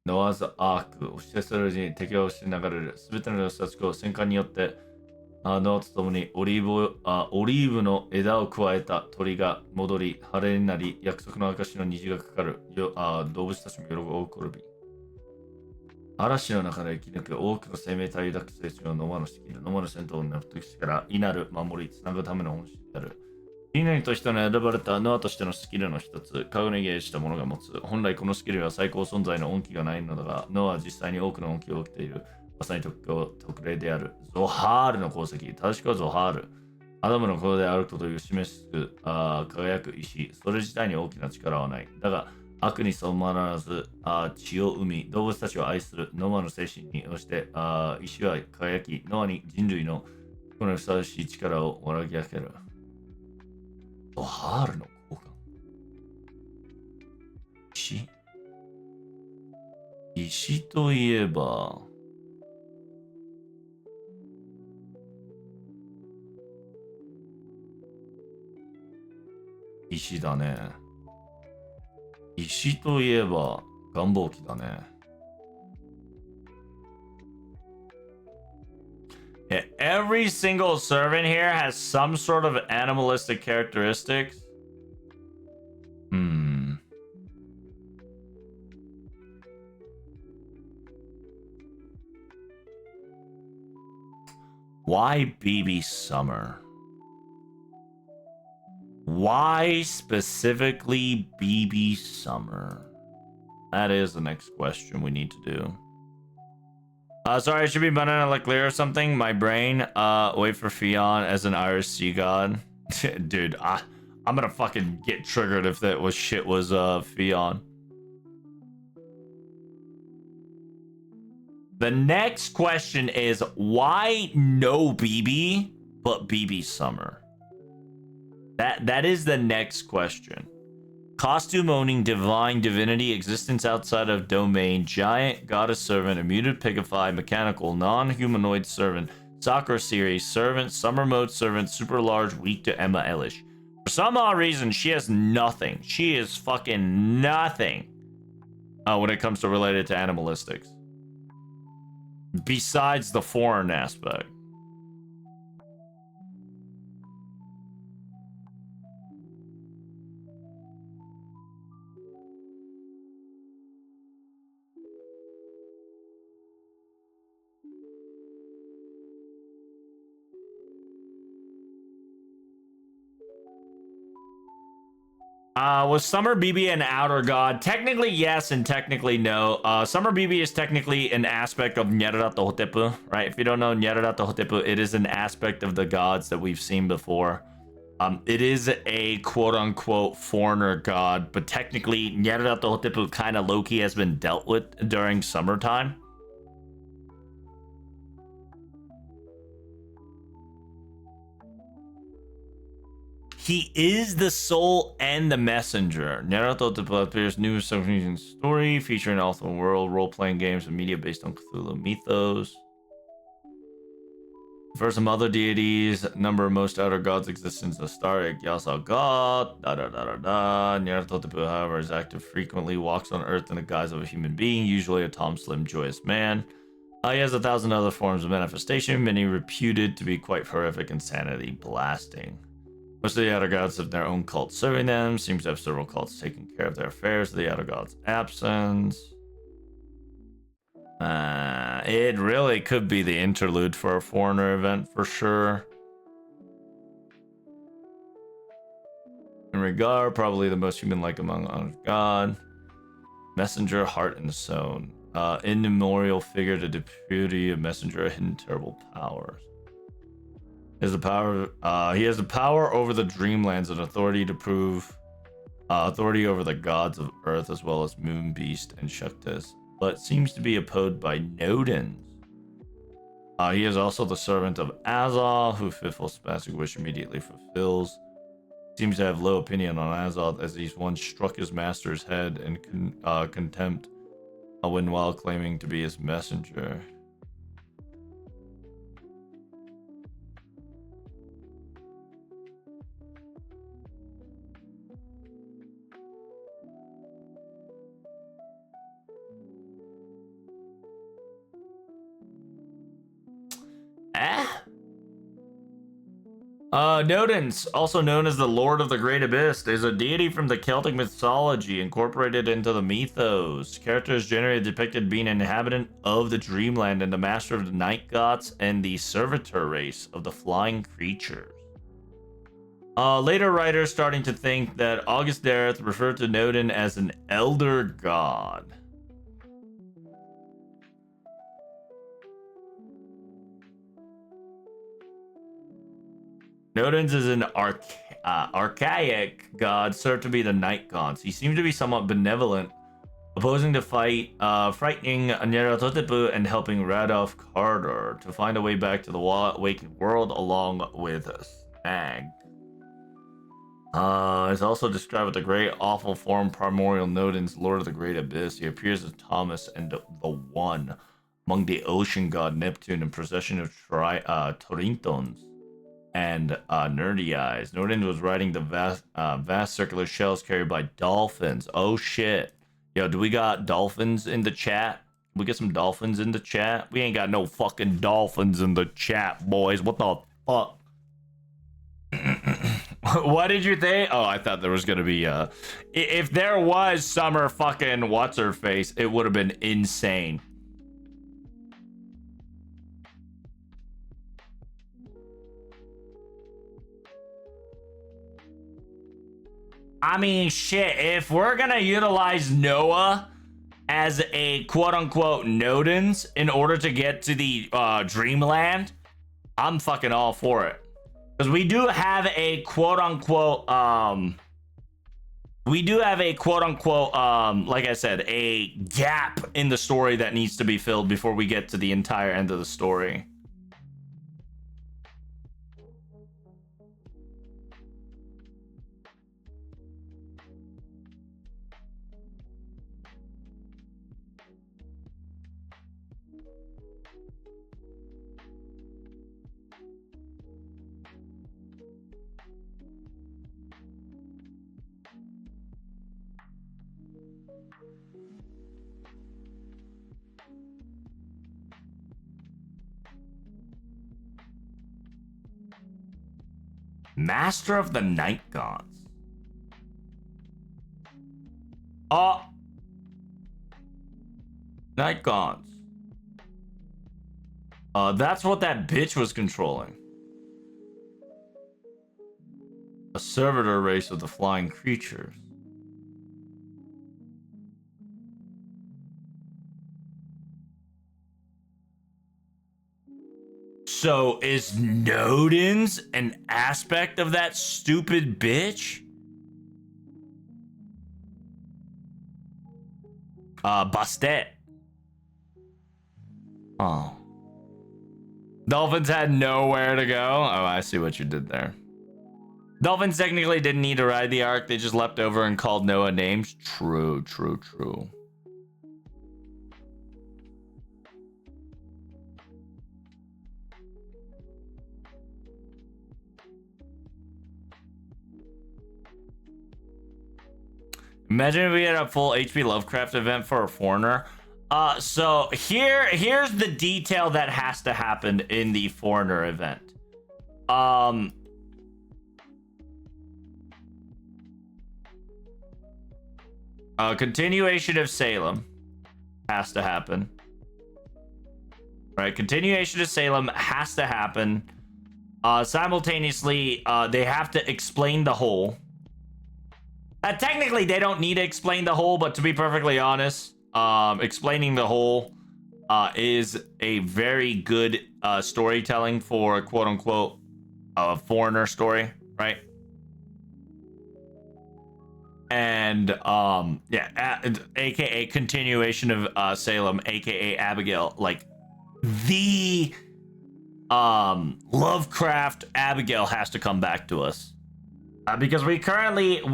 ノアズ・アークをしてするうちに敵をして流れる。すべての人たちを戦艦によってノアと共にオリーブの枝を加えた鳥が戻り、晴れになり、約束の証の虹がかかる。動物たちも喜び。嵐の中で生き抜く多くの生命体を抱く聖地のノマの式、ノマの戦闘の時から、いなる守り、つなぐための恩師である。人類としての選ばれたノアとしてのスキルの一つ、顔にゲーしたものが持つ。本来このスキルは最高存在の恩義がないのだが、ノアは実際に多くの恩義を受けている。まさに特例である。ゾハールの功績。正しくはゾハール。アダムの子であることを示す輝く石。それ自体に大きな力はない。だが、悪に染まらず血を生み、動物たちを愛するノアの精神に応じて石は輝き、ノアに人類のこのふさわしい力をもらぎ上げる。ゾハールの効果。石といえば、石だね。石といえば願望機だね。Yeah, every single servant here has some sort of animalistic characteristics. Why BB Summer? Why specifically BB Summer? That is the next question we need to do. Sorry, I should be banana like clear or something. My brain. Wait for Fion as an Irish sea god. Dude, I'm gonna fucking get triggered if that was Fion. The next question is why no BB but BB Summer? That is the next question. Costume owning divine divinity, existence outside of domain, giant goddess servant, immuted pigify, mechanical, non-humanoid servant, soccer series, servant, summer mode servant, super large, weak to Emma Elish. For some odd reason, she has nothing. She is fucking nothing when it comes to related to animalistics. Besides the foreign aspect. Was Summer BB an outer god? Technically yes, and technically no. Summer BB is technically an aspect of Nyarlathotep, right? If you don't know Nyarlathotep, it is an aspect of the gods that we've seen before. It is a quote-unquote foreigner god, but technically Nyarlathotep kind of low-key has been dealt with during summertime. He is the soul and the messenger. Nyarlathotep appears new story featuring also world role-playing games and media based on Cthulhu mythos. For some other deities, number of most outer gods' existence, the star Yasa god, Nyarlathotep, however, is active frequently, walks on Earth in the guise of a human being, usually a tall, slim, joyous man. He has 1,000 other forms of manifestation, many reputed to be quite horrific and sanity blasting. Most of the outer gods have their own cult serving them. Seems to have several cults taking care of their affairs in the outer gods' absence. It really could be the interlude for a foreigner event for sure. In regard, probably the most human-like among honored god. Messenger, heart and stone. Immemorial figure, the deputy of messenger, hidden terrible powers. He has the power over the dreamlands and authority to prove authority over the gods of earth as well as Moon Beast and Shuktas, but seems to be opposed by Nodens. He is also the servant of Azal, who fitful spastic wish immediately fulfills. Seems to have low opinion on Azal, as he's once struck his master's head in contempt when while claiming to be his messenger. Nodens, also known as the Lord of the Great Abyss, is a deity from the Celtic mythology incorporated into the mythos. Character is generally depicted being an inhabitant of the dreamland and the master of the night gods and the servitor race of the flying creatures. Later writers starting to think that August Dereth referred to Nodin as an elder god. Nodin's is an archaic god, served to be the night gods. He seemed to be somewhat benevolent, opposing to fight, frightening Nyarlathotep and helping Radolf Carter to find a way back to the waking world along with Snag. It's also described with the great awful form primordial Nodin's Lord of the Great Abyss. He appears as Thomas and the One among the ocean god Neptune in procession of Torintons and Nerdy Eyes. Nodin was riding the vast circular shells carried by dolphins. Oh shit. Yo, do we got dolphins in the chat? We get some dolphins in the chat? We ain't got no fucking dolphins in the chat, boys. What the fuck? What did you think? Oh, I thought there was gonna be if there was Summer fucking what's her face, it would have been insane. I mean, shit, if we're gonna utilize Noah as a quote-unquote Nodens in order to get to the Dreamland, I'm fucking all for it. Because we do have a quote-unquote, like I said, a gap in the story that needs to be filled before we get to the entire end of the story. Master of the Night Gods. Oh. Night Gods. That's what that bitch was controlling. A servitor race of the flying creatures. So is Nodens an aspect of that stupid bitch? Bastet. Oh. Dolphins had nowhere to go. Oh, I see what you did there. Dolphins technically didn't need to ride the ark. They just leapt over and called Noah names. True, true, true. Imagine if we had a full HP Lovecraft event for a foreigner. So here's the detail that has to happen in the foreigner event. A continuation of Salem has to happen. Right, continuation of Salem has to happen. Simultaneously, they have to explain the whole. Technically, they don't need to explain the whole, but to be perfectly honest, explaining the whole is a very good storytelling for quote-unquote a foreigner story, right? And yeah, aka continuation of Salem, aka Abigail, like the Lovecraft Abigail has to come back to us. Because we currently have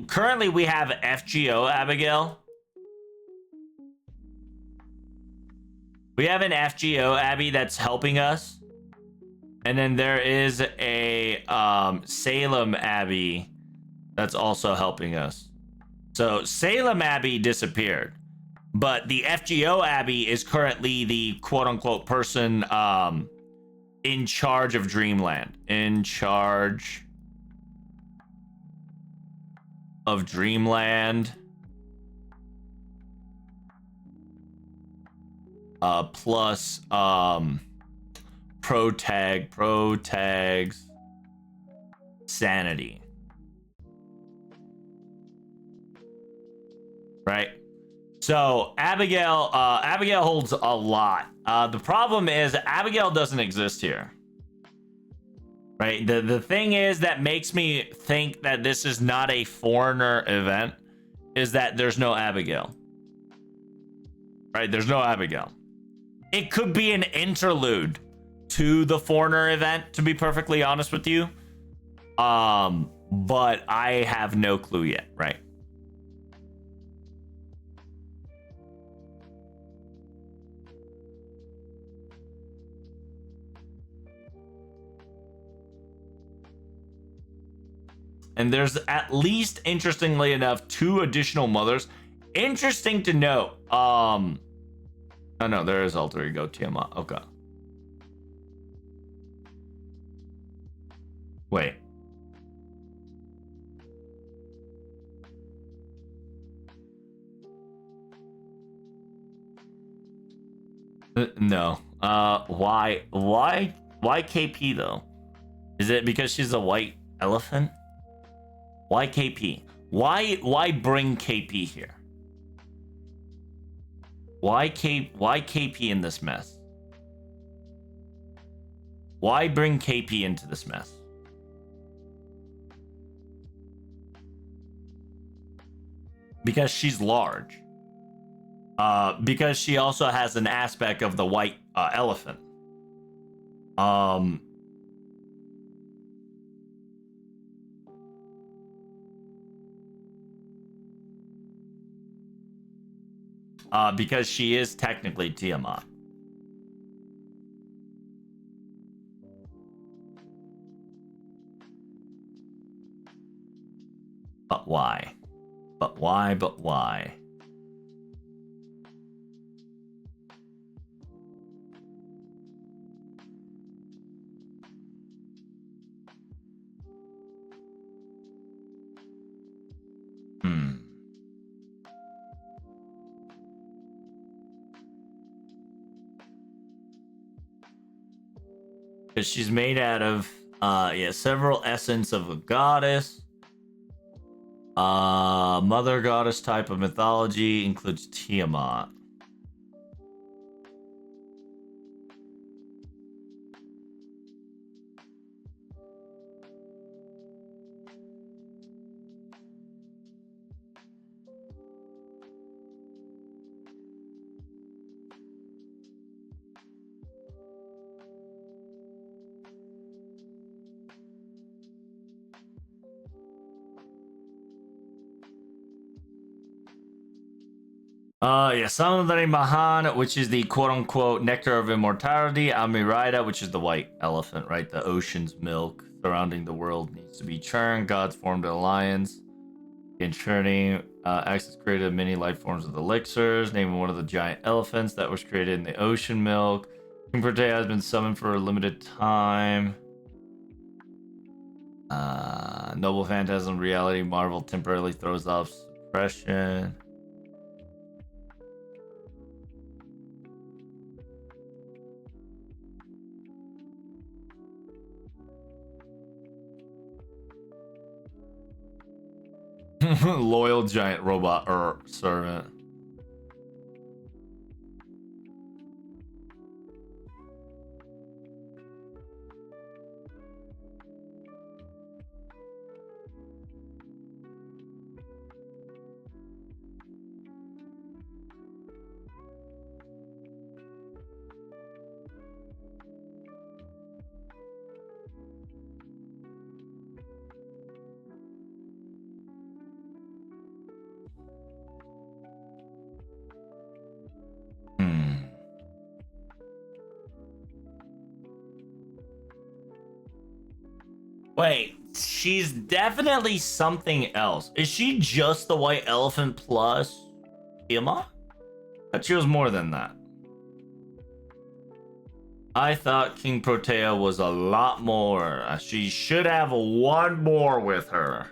FGO Abigail. We have an FGO Abby that's helping us. And then there is a Salem Abbey that's also helping us. So Salem Abbey disappeared. But the FGO Abbey is currently the quote-unquote person in charge of Dreamland. In charge of Dreamland. Plus pro tags sanity. Right? So Abigail holds a lot. The problem is Abigail doesn't exist here. Right? The thing is that makes me think that this is not a foreigner event is that there's no Abigail. Right? There's no Abigail. It could be an interlude to the foreigner event, to be perfectly honest with you. But I have no clue yet, right? And there's at least, interestingly enough, 2 additional mothers. Interesting to note. Oh no, there is alter ego Tiamat. Okay. Wait. No. Why KP though? Is it because she's a white elephant? Why KP? Why bring KP here? Why KP in this mess? Why bring KP into this mess? Because she's large. Because she also has an aspect of the white elephant. Because she is technically Tiamat. But why? But why? But why? Because she's made out of several essence of a goddess. Mother goddess type of mythology includes Tiamat. Samudari Mahan, which is the quote-unquote nectar of immortality. Amirida, which is the white elephant, right? The ocean's milk surrounding the world needs to be churned. Gods formed an alliance. In churning, Axis created many life forms with elixirs, naming one of the giant elephants that was created in the ocean milk. King Protea has been summoned for a limited time. Noble Phantasm Reality Marvel temporarily throws off suppression. Loyal giant robot or servant. Wait, she's definitely something else. Is she just the white elephant plus Tiamat? I thought she was more than that. I thought King Protea was a lot more. She should have one more with her.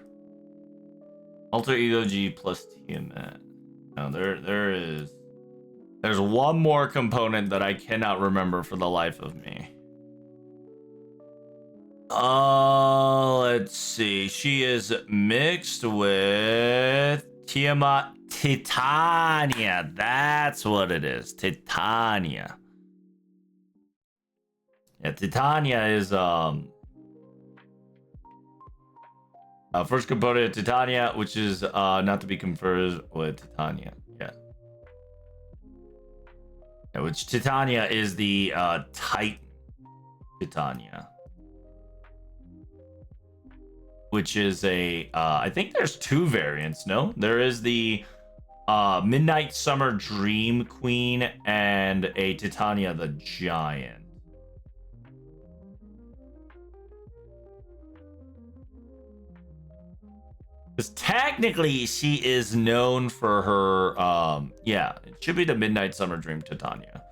Alter Ego G plus Tiamat. No, there's one more component that I cannot remember for the life of me. let's see. She is mixed with Tiamat Titania. That's what it is. Titania. Yeah, Titania is first component of Titania, which is not to be conferred with Titania. Yeah, which Titania is the Titan Titania, which is a I think there's two variants. No, there is the Midnight Summer Dream Queen and a Titania the Giant. Because technically, she is known for her, yeah, it should be the Midnight Summer Dream Titania.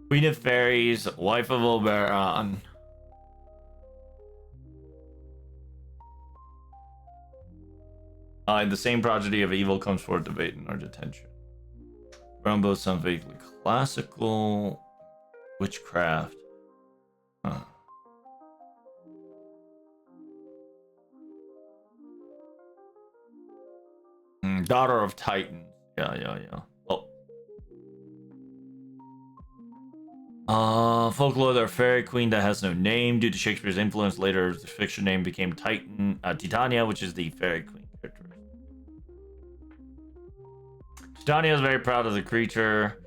Queen of Fairies, wife of Oberon. In the same prodigy of evil comes forth debate in our detention. Around both some vaguely classical witchcraft. Huh. Daughter of Titans. Yeah. Folklore, their fairy queen that has no name. Due to Shakespeare's influence, later the fiction name became Titania, which is the fairy queen character. Titania is very proud of the creature.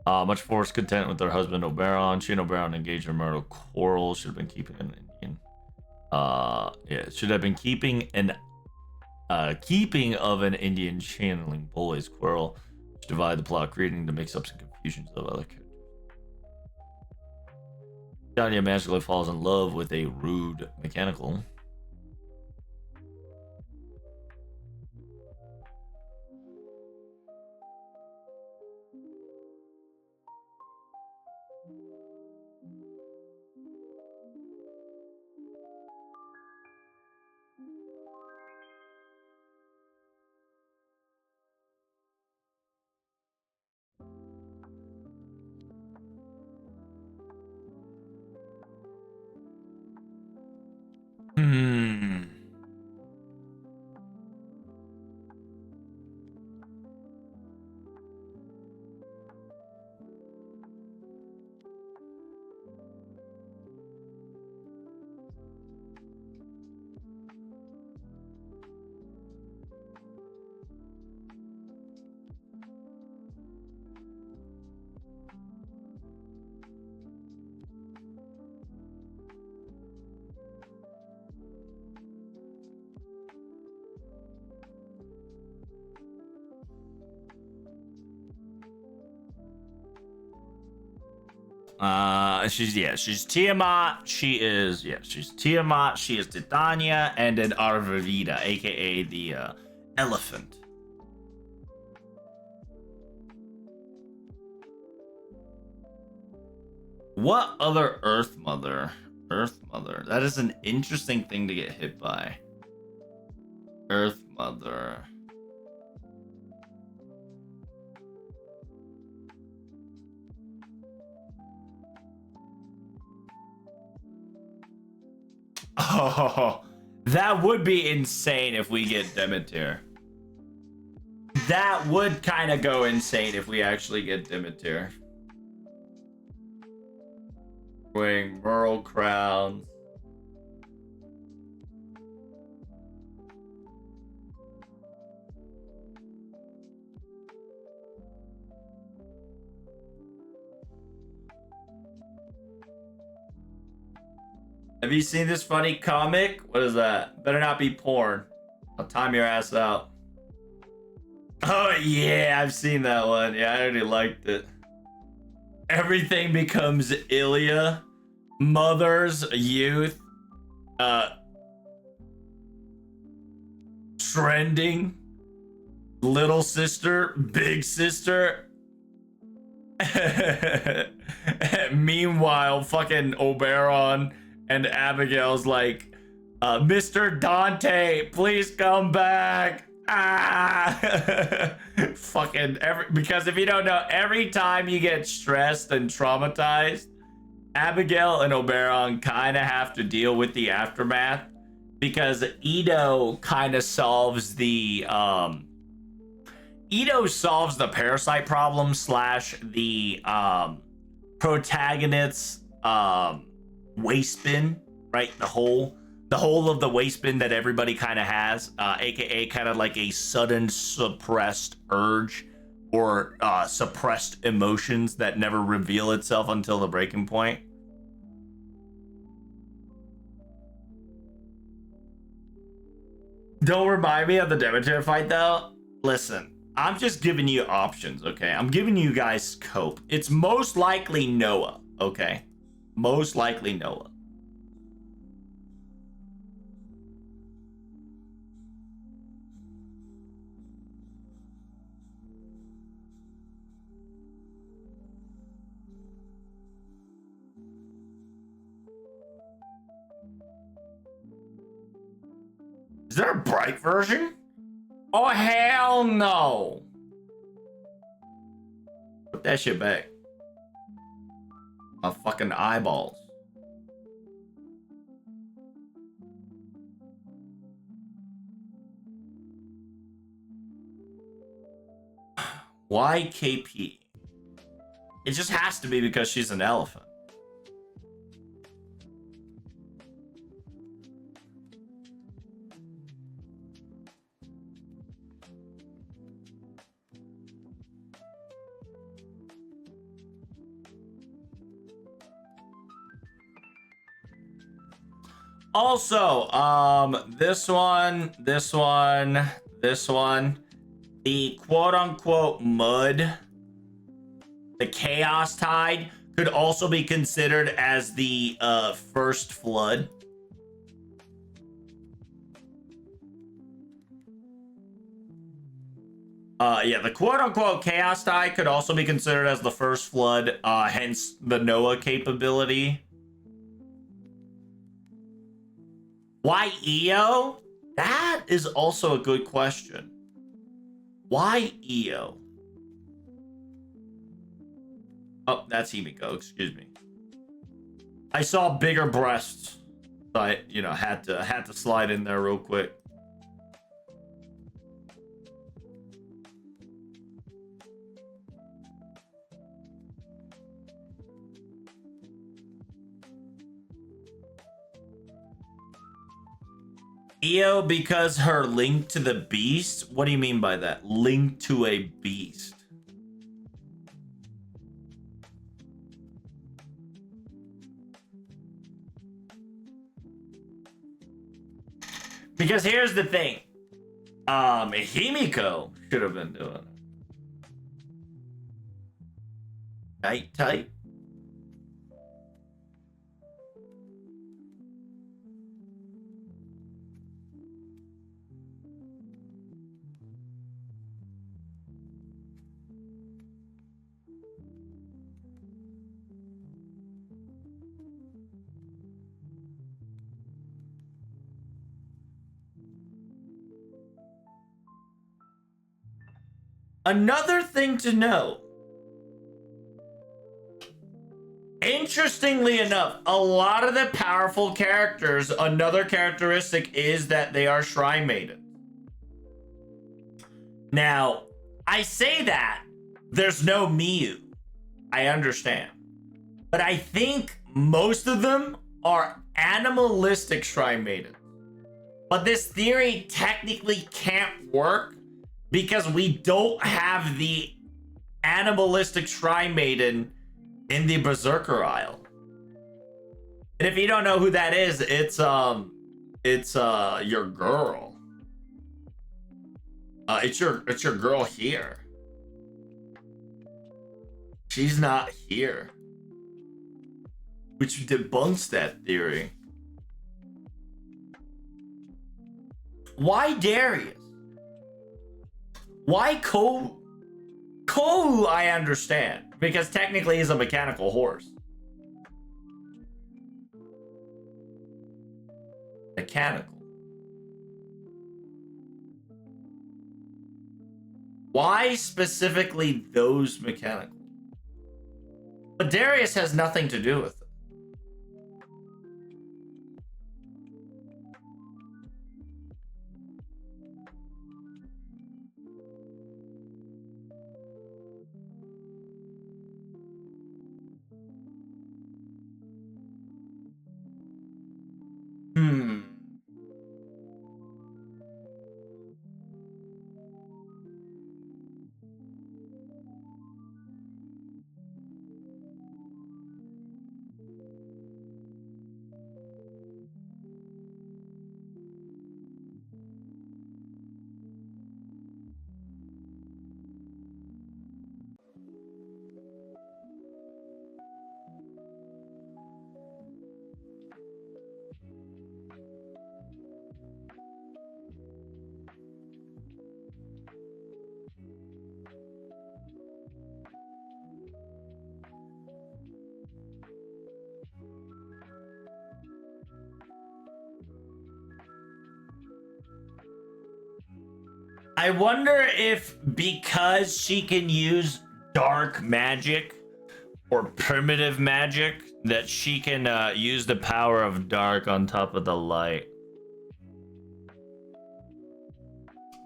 Much forced content with her husband Oberon. She and Oberon engaged in marital quarrel. Should have been keeping an Indian. Should have been keeping of an Indian channeling Boy's quarrel, which divide the plot, creating the mix-ups and confusions of other characters. Titania magically falls in love with a rude mechanical. She's Tiamat. She's Tiamat. She is Titania, and then Arvida, aka the elephant. What other Earth Mother? Earth Mother. That is an interesting thing to get hit by. Earth Mother. Oh, that would be insane if we get Demeter. That would kind of go insane if we actually get Demeter. Wearing Merle crowns. Have you seen this funny comic? What is that? Better not be porn. I'll time your ass out. Oh yeah, I've seen that one. Yeah, I already liked it. Everything becomes Ilya. Mother's youth. Trending. Little sister. Big sister. Meanwhile, fucking Oberon and Abigail's like, Mr. Dante, please come back. Fucking because if you don't know, every time you get stressed and traumatized, Abigail and Oberon kind of have to deal with the aftermath. because Ito kind of solves the Ito solves the parasite problem slash the protagonist's waste bin, right? The whole of the waste bin that everybody kind of has, aka kind of like a sudden suppressed urge or suppressed emotions that never reveal itself until the breaking point. Don't remind me of the Demeter fight though. Listen, I'm just giving you options, okay? I'm giving you guys scope. It's most likely Noah, okay? Most likely Noah. Is there a bright version? Oh, hell no. Put that shit back. My fucking eyeballs. Why KP? It just has to be because she's an elephant. Also, this one, the quote-unquote mud, the chaos tide, could also be considered as the first flood. Yeah, the quote-unquote chaos tide could also be considered as the first flood, hence the Noah capability. Why EO? That is also a good question. Why EO? Oh, that's Himiko, excuse me. I saw bigger breasts. So I, had to slide in there real quick. EO because her link to the beast? What do you mean by that? Link to a beast? Because here's the thing. Himiko should have been doing it. Tight. Another thing to know. Interestingly enough, a lot of the powerful characters, another characteristic is that they are Shrine Maidens. Now, I say that there's no Miyu. I understand. But I think most of them are animalistic Shrine Maidens. But this theory technically can't work because we don't have the animalistic Shrine Maiden in the Berserker Isle. And if you don't know who that is, it's your girl. It's your girl here. She's not here. Which debunks that theory. Why Darius? Why Ko? Ko, I understand. Because technically he's a mechanical horse. Mechanical. Why specifically those mechanical? But Darius has nothing to do with it. I wonder if because she can use dark magic or primitive magic, that she can use the power of dark on top of the light.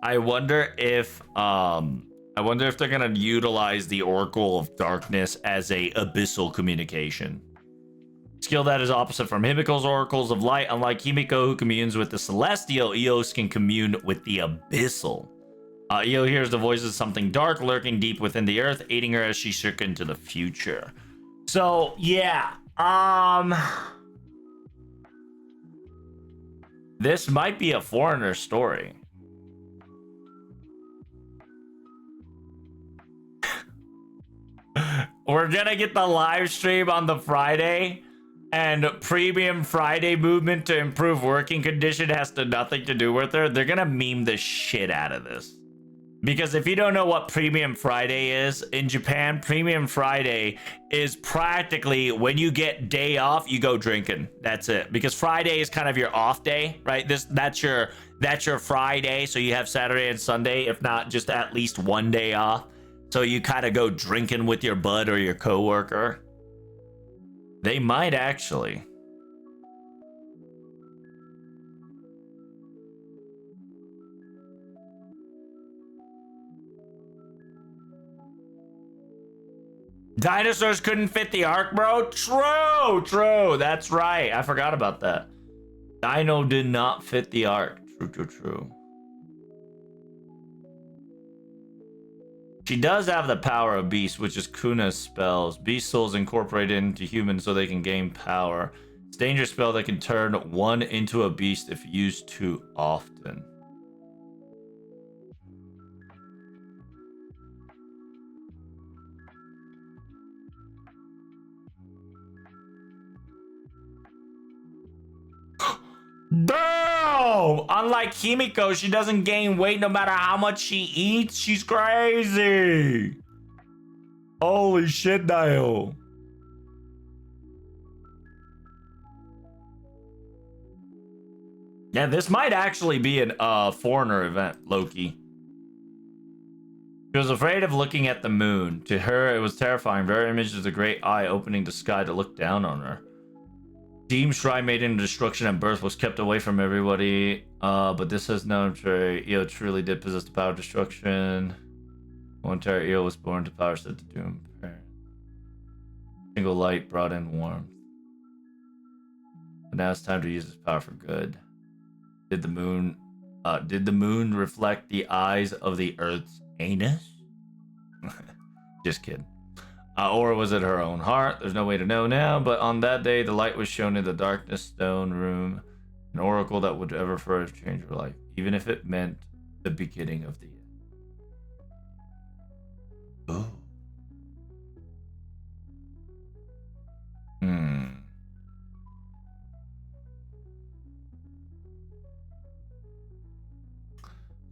I wonder if they're gonna utilize the Oracle of Darkness as a abyssal communication. Skill that is opposite from Himiko's Oracles of Light. Unlike Himiko, who communes with the Celestial, Eos can commune with the Abyssal. Io hears the voices of something dark lurking deep within the earth, aiding her as she shook into the future. So, yeah. This might be a foreigner story. We're gonna get the live stream on the Friday, and Premium Friday movement to improve working condition has nothing to do with her. They're gonna meme the shit out of this. Because if you don't know what Premium Friday is, in Japan, Premium Friday is practically when you get day off, you go drinking. That's it. Because Friday is kind of your off day, right? That's your Friday, so you have Saturday and Sunday, if not just at least one day off. So you kind of go drinking with your bud or your coworker. They might actually. Dinosaurs couldn't fit the ark, bro? True. That's right. I forgot about that. Dino did not fit the ark. True. She does have the power of Beast, which is Kuna's spells. Beast souls incorporated into humans so they can gain power. It's a dangerous spell that can turn one into a beast if used too often. Damn! Unlike Himiko, she doesn't gain weight no matter how much she eats. She's crazy. Holy shit, Dio. Yeah, this might actually be an foreigner event, Loki. She was afraid of looking at the moon. To her, it was terrifying. Very image of the great eye opening the sky to look down on her. Deemed shrine made in destruction at birth was kept away from everybody, but this has known Io truly did possess the power of destruction. One entire Io was born to power set to doom. Single light brought in warmth. But now it's time to use this power for good. Did the moon reflect the eyes of the Earth's anus? Just kidding. Or was it her own heart? There's no way to know now, but on that day, the light was shown in the darkness stone room, an oracle that would ever further change her life, even if it meant the beginning of the end. Oh.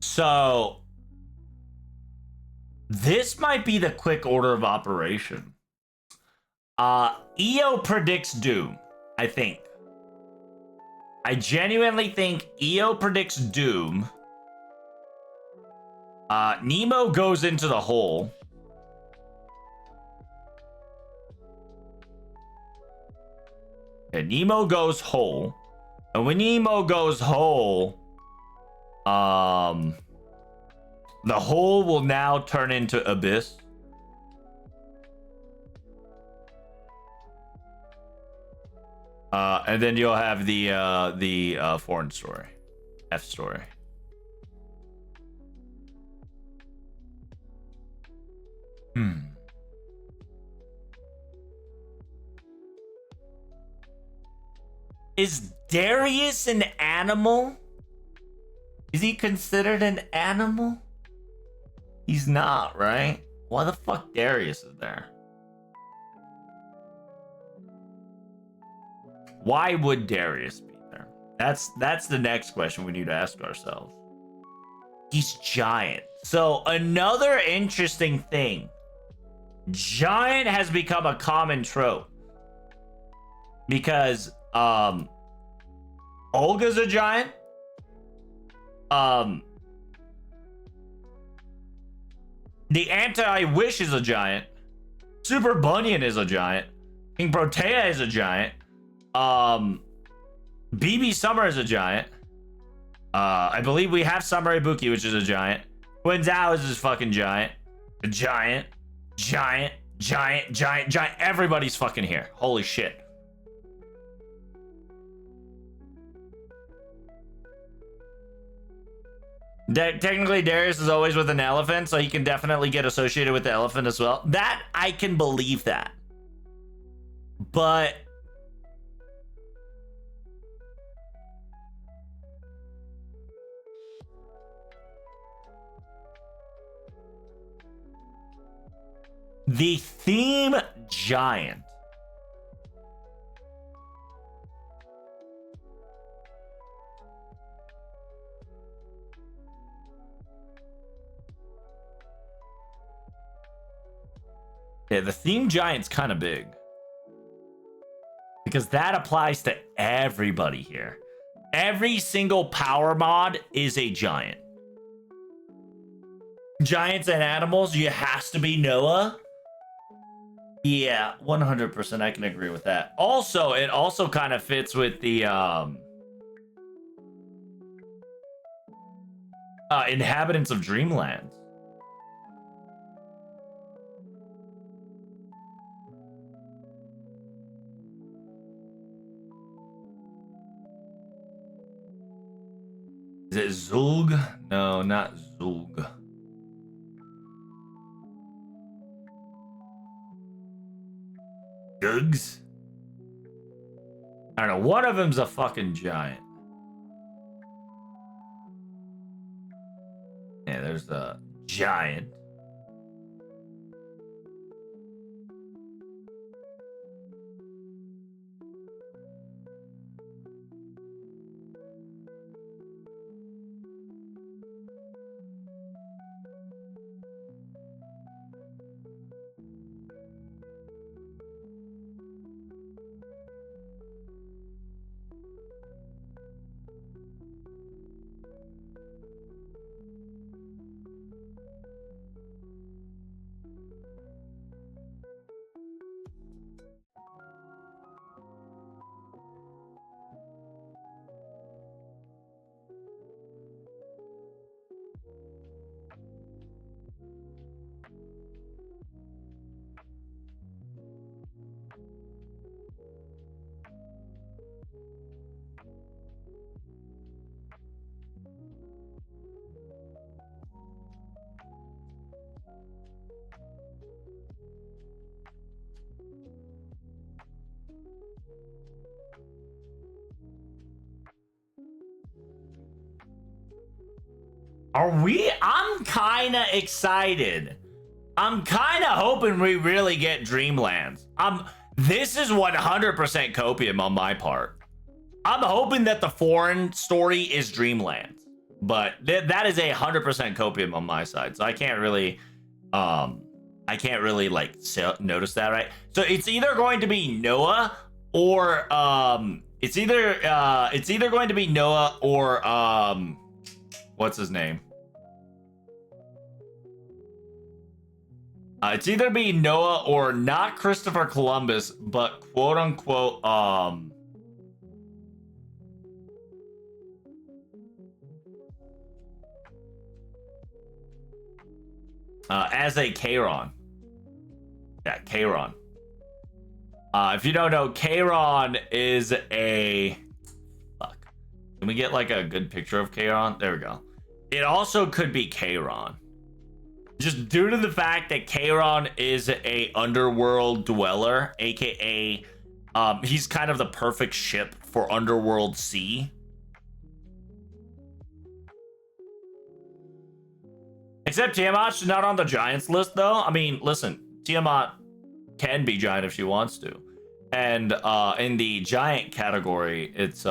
So this might be the quick order of operation. Io predicts doom, I think. I genuinely think Io predicts doom. Nemo goes into the hole. Okay, Nemo goes hole. And when Nemo goes hole, the hole will now turn into abyss. And then you'll have the foreign story, F story. Is Darius an animal? Is he considered an animal? He's not, right? Why the fuck Darius is there? Why would Darius be there? That's the next question we need to ask ourselves. He's giant. So another interesting thing. Giant has become a common trope. Because Olga's a giant. The Anti-Wish is a giant. Super Bunyan is a giant. King Protea is a giant. BB Summer is a giant. I believe we have Summer Ibuki, which is a giant. Quinzao is fucking giant. A giant. Giant. Giant. Giant. Giant. Everybody's fucking here. Holy shit. Technically, Darius is always with an elephant, so he can definitely get associated with the elephant as well. That, I can believe that. But... the theme giant. Yeah, the theme giant's kind of big. Because that applies to everybody here. Every single power mod is a giant. Giants and animals, you has to be Noah. Yeah, 100% I can agree with that. Also, it also kind of fits with the inhabitants of Dreamland. Is it Zulg? No, not Zulg. Gugs? I don't know. One of them's a fucking giant. Yeah, there's a giant. Are we? I'm kind of excited. I'm kind of hoping we really get Dreamlands. This is 100% copium on my part. I'm hoping that the foreign story is Dreamlands, but that is 100% copium on my side. So I can't really like notice that, right? So it's either going to be Noah or it's either going to be Noah or what's his name? It's either be Noah or not Christopher Columbus, but quote unquote as a Charon. Yeah, Charon. If you don't know, Charon is a... Fuck. Can we get like a good picture of Charon? There we go. It also could be Charon. Just due to the fact that Charon is a underworld dweller, aka he's kind of the perfect ship for underworld sea. Except Tiamat's not on the Giants list, though. I mean, listen, Tiamat can be giant if she wants to. And in the giant category, it's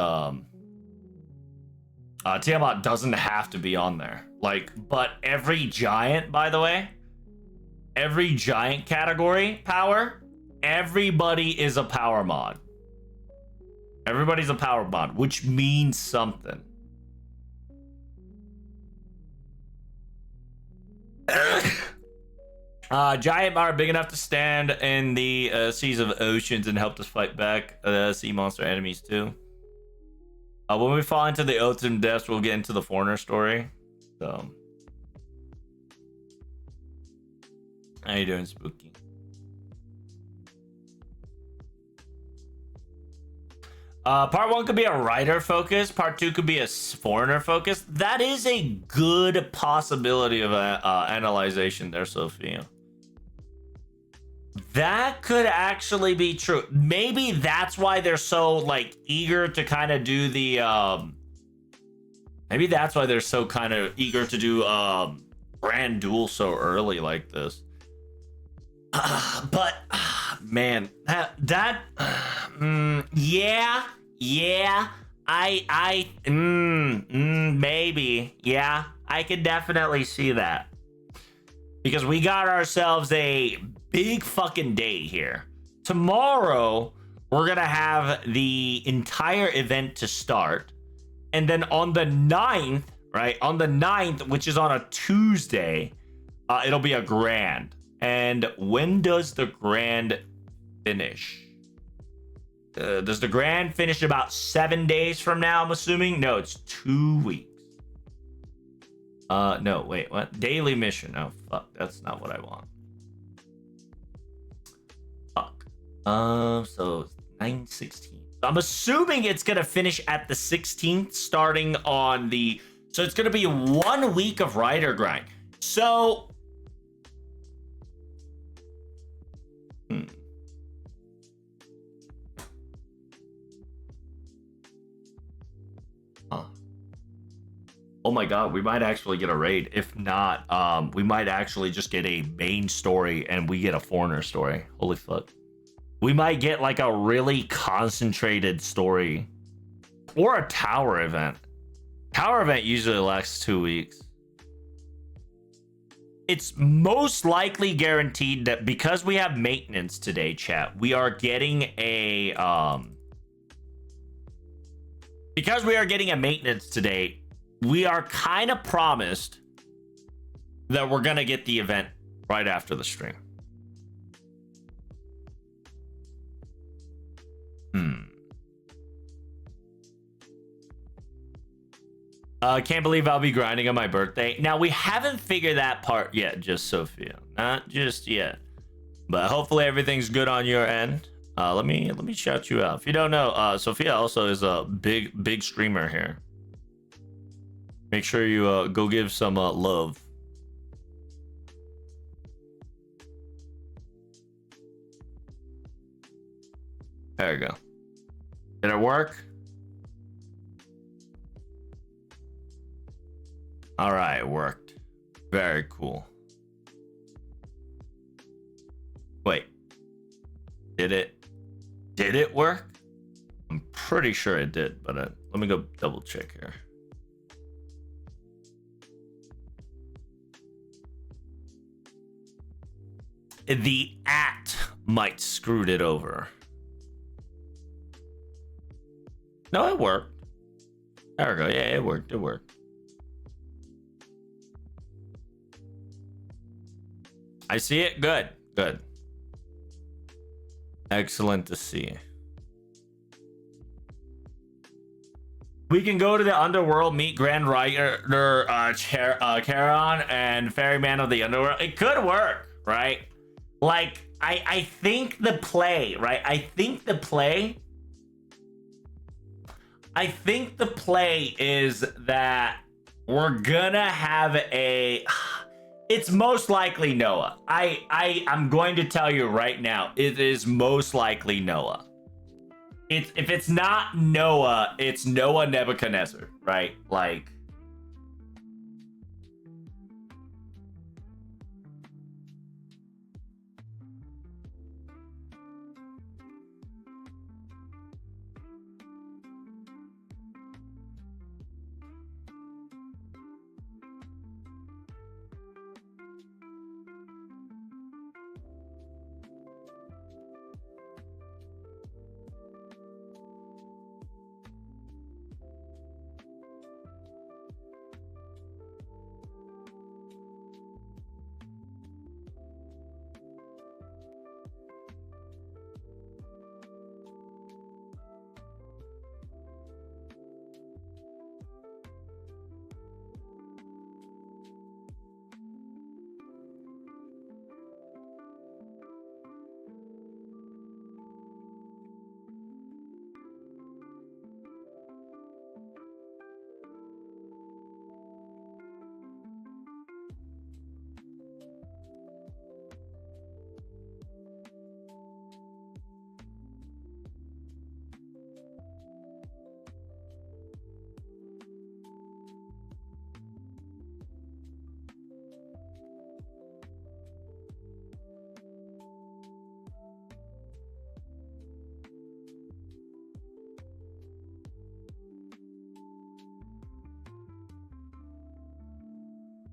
Tiamat doesn't have to be on there. Like, but every giant, by the way, every giant category power, everybody is a power mod. Everybody's a power mod, which means something. Giant are big enough to stand in the seas of oceans and help us fight back sea monster enemies too. When we fall into the ultimate depths, we'll get into the foreigner story. So, how you doing, Spooky? Part 1 could be a writer focus. Part 2 could be a foreigner focus. That is a good possibility of analyzation there, Sophia. That could actually be true. Maybe that's why they're so like eager to kind of do the maybe that's why they're so kind of eager to do Grand Duel so early like this. But man, maybe. Yeah, I could definitely see that. Because we got ourselves a big fucking day here. Tomorrow, we're gonna have the entire event to start. And then on the 9th, right? On the 9th, which is on a Tuesday, it'll be a grand. And when does the grand finish? Does the grand finish about 7 days from now, I'm assuming? No, it's 2 weeks. No, wait, what? Daily mission. Oh, fuck. That's not what I want. Fuck. So 9/16. I'm assuming it's gonna finish at the 16th, starting on the... So it's gonna be 1 week of Rider grind. So... Oh my god, we might actually get a raid. If not, we might actually just get a main story and we get a foreigner story. Holy fuck. We might get like a really concentrated story. Or a tower event. Tower event usually lasts 2 weeks. It's most likely guaranteed that because we have maintenance today, chat, we are getting a because we are getting a maintenance today, we are kind of promised that we're gonna get the event right after the stream. Can't believe I'll be grinding on my birthday. Now, we haven't figured that part yet, just Sophia. Not just yet. But hopefully everything's good on your end. Let me shout you out. If you don't know, Sophia also is a big streamer here. Make sure you go give some love. There you go. Did it work? All right, it worked. Very cool. Wait. Did it work? I'm pretty sure it did, but let me go double check here. The @ might screwed it over. No, it worked. There we go. Yeah, it worked. It worked. I see it. Good. Good. Excellent to see. We can go to the underworld, meet Grand Rider Charon and Ferryman of the Underworld. It could work, right? Like, I think the play, right? I think the play is that we're gonna have a... It's most likely Noah. I'm going to tell you right now, it is most likely Noah. If it's not Noah, it's Noah Nebuchadnezzar, right? Like...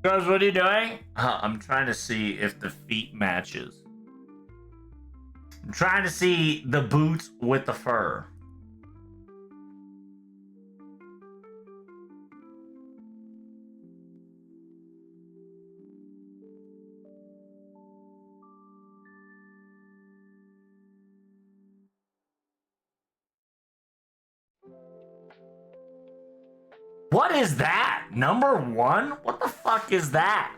Girls, what are you doing? I'm trying to see if the feet matches. I'm trying to see the boots with the fur. What is that? Number 1? What the fuck is that?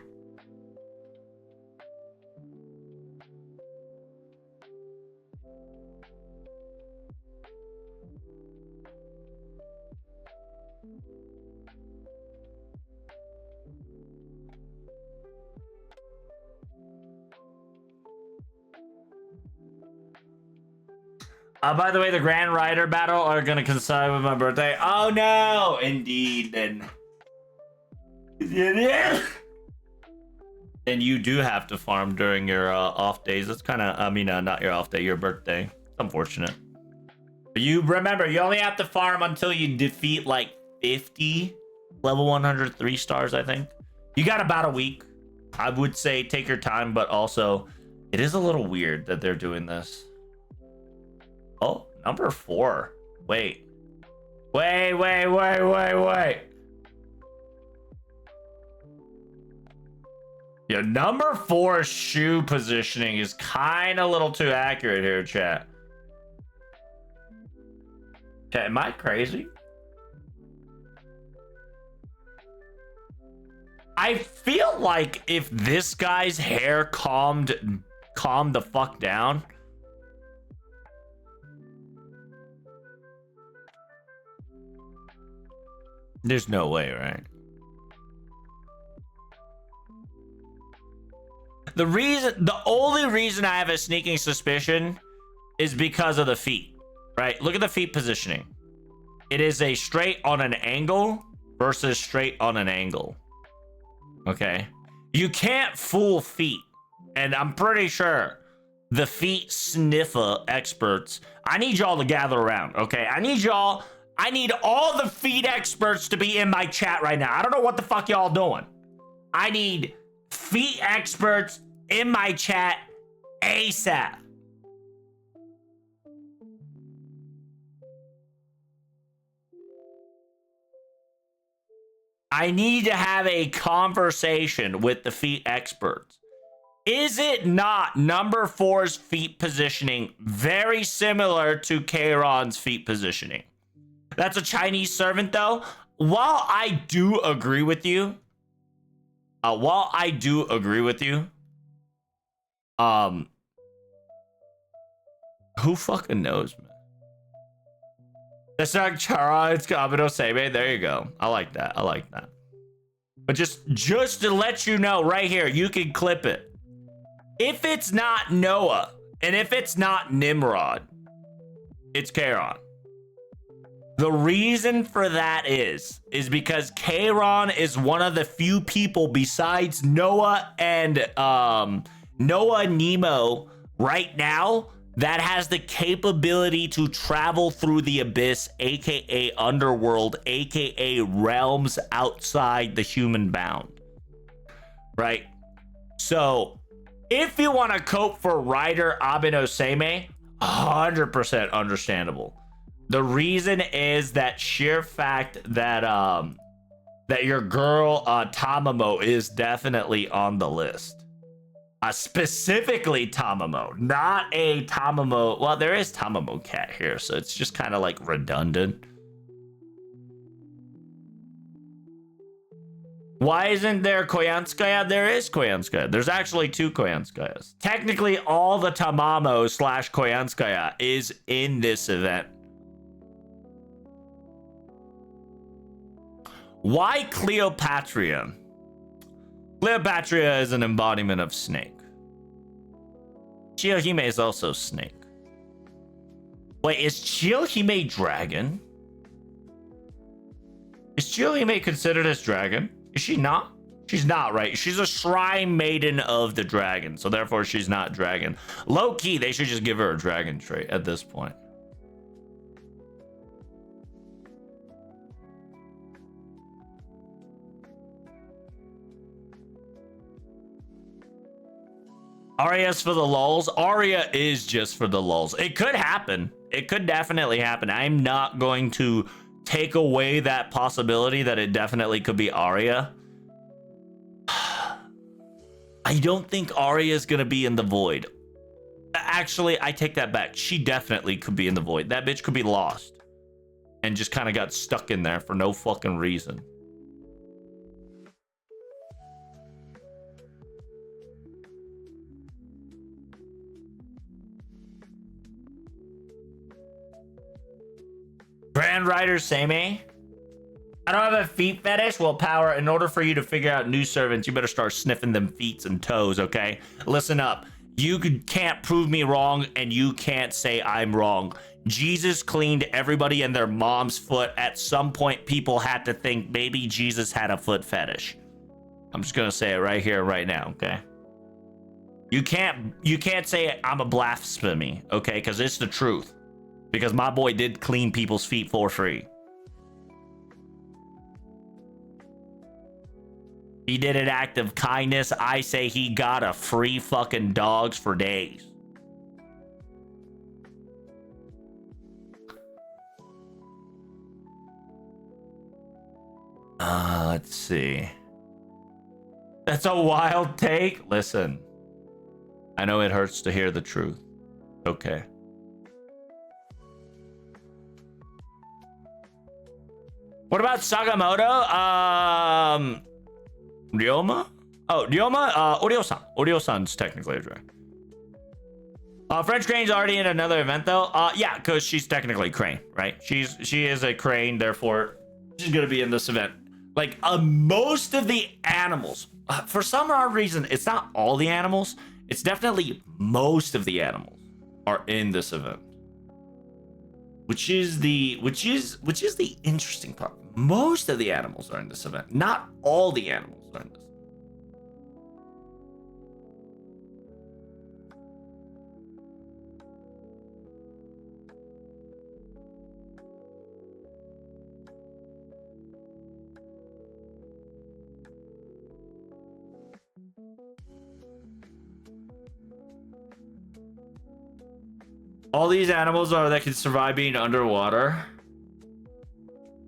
By the way, the Grand Rider battle are gonna coincide with my birthday. Oh no! Indeed, then. Yeah. Then you do have to farm during your off days. That's kind of, I mean, not your off day, your birthday. It's unfortunate. But you remember, you only have to farm until you defeat like 50 level 103 stars, I think. You got about a week. I would say take your time, but also it is a little weird that they're doing this. Oh, number 4. Wait. Wait. Yeah, number 4 shoe positioning is kind of a little too accurate here, chat. Chat, am I crazy? I feel like if this guy's hair calmed the fuck down. There's no way, right? The only reason I have a sneaking suspicion is because of the feet, right? Look at the feet positioning. It is a straight on an angle versus straight on an angle. Okay. You can't fool feet. And I'm pretty sure the feet sniffer experts, I need y'all to gather around, okay? I need all the feet experts to be in my chat right now. I don't know what the fuck y'all doing. I need feet experts in my chat ASAP. I need to have a conversation with the feet experts. Is it not number 4's feet positioning very similar to Kairon's feet positioning? That's a Chinese servant, though. While I do agree with you, who fucking knows, man? That's not Chara, it's Kamado Sebe. There you go. I like that. But just to let you know right here, you can clip it. If it's not Noah, and if it's not Nimrod, it's Kairon. The reason for that is because Kairon is one of the few people besides Noah and Noah Nemo right now that has the capability to travel through the abyss, aka underworld, aka realms outside the human bound. Right? So if you want to cope for Ryder Abinoseme, 100% understandable. The reason is that sheer fact that that your girl Tamamo is definitely on the list. Specifically Tamamo, not a Tamamo. Well, there is Tamamo cat here, so it's just kind of like redundant. Why isn't there Koyanskaya? There is Koyanskaya. There's actually 2 Koyanskayas. Technically, all the Tamamo / Koyanskaya is in this event. Why Cleopatra? Cleopatra is an embodiment of snake. Chiyohime is also snake. Wait, is Chiyohime dragon? Is Chiyohime considered as dragon? Is she not? She's not, right? She's a shrine maiden of the dragon, so therefore she's not dragon. Low key, they should just give her a dragon trait at this point. Aria's for the lulz. Aria is just for the lulz. It could happen. It could definitely happen. I'm not going to take away that possibility that it definitely could be Aria. I don't think Aria is going to be in the void. Actually, I take that back. She definitely could be in the void. That bitch could be lost and just kind of got stuck in there for no fucking reason. Grand Rider Samey. I don't have a feet fetish. Well, Power, in order for you to figure out new servants, you better start sniffing them feet and toes, okay? Listen up. You can't prove me wrong, and you can't say I'm wrong. Jesus cleaned everybody and their mom's foot. At some point, people had to think maybe Jesus had a foot fetish. I'm just gonna say it right here, right now, okay? You can't say I'm a blasphemy, okay? Because it's the truth. Because my boy did clean people's feet for free. He did an act of kindness. I say he got a free fucking dogs for days. Let's see. That's a wild take. Listen, I know it hurts to hear the truth. Okay. What about Sagamoto? Ryoma? Oh, Ryoma? Oreo-san. Oreo-san's technically a drag. French Crane's already in another event, though. Yeah, because she's technically Crane, right? She is a Crane, therefore she's gonna be in this event. Like, most of the animals, for some odd reason, it's not all the animals. It's definitely most of the animals are in this event. Which is the interesting part. Most of the animals are in this event. Not all the animals are in this. All these animals are that can survive being underwater.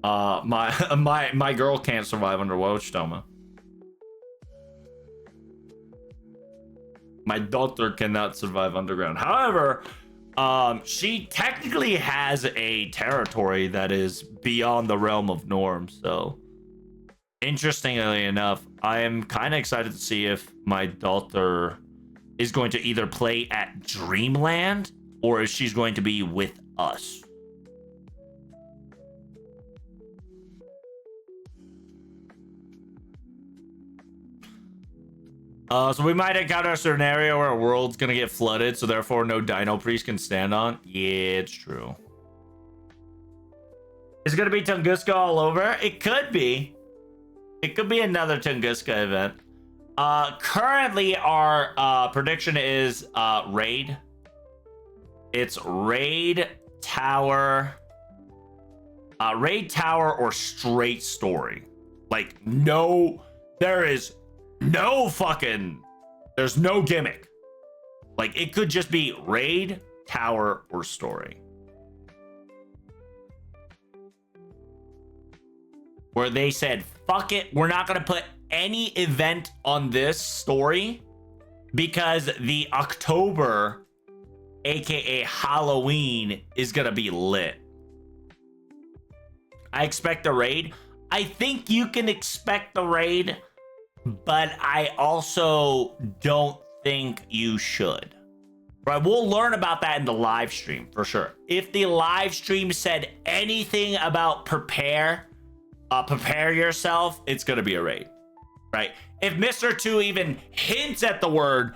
My girl can't survive underwater, Stoma. My daughter cannot survive underground. However, she technically has a territory that is beyond the realm of norms. So, interestingly enough, I am kind of excited to see if my daughter is going to either play at Dreamland or if she's going to be with us. So we might encounter a scenario where a world's gonna get flooded, so therefore no Dino Priest can stand on. Yeah, it's true. Is it gonna be Tunguska all over? It could be. It could be another Tunguska event. Currently our prediction is raid. It's raid, tower, or straight story. Like, no, there's no gimmick. Like, it could just be raid, tower, or story. Where they said, fuck it, we're not gonna put any event on this story because the October, aka Halloween, is gonna be lit. I expect a raid. I think you can expect the raid, but I also don't think you should. Right, we'll learn about that in the live stream for sure. If the live stream said anything about prepare yourself, it's gonna be a raid. Right? If Mr. 2 even hints at the word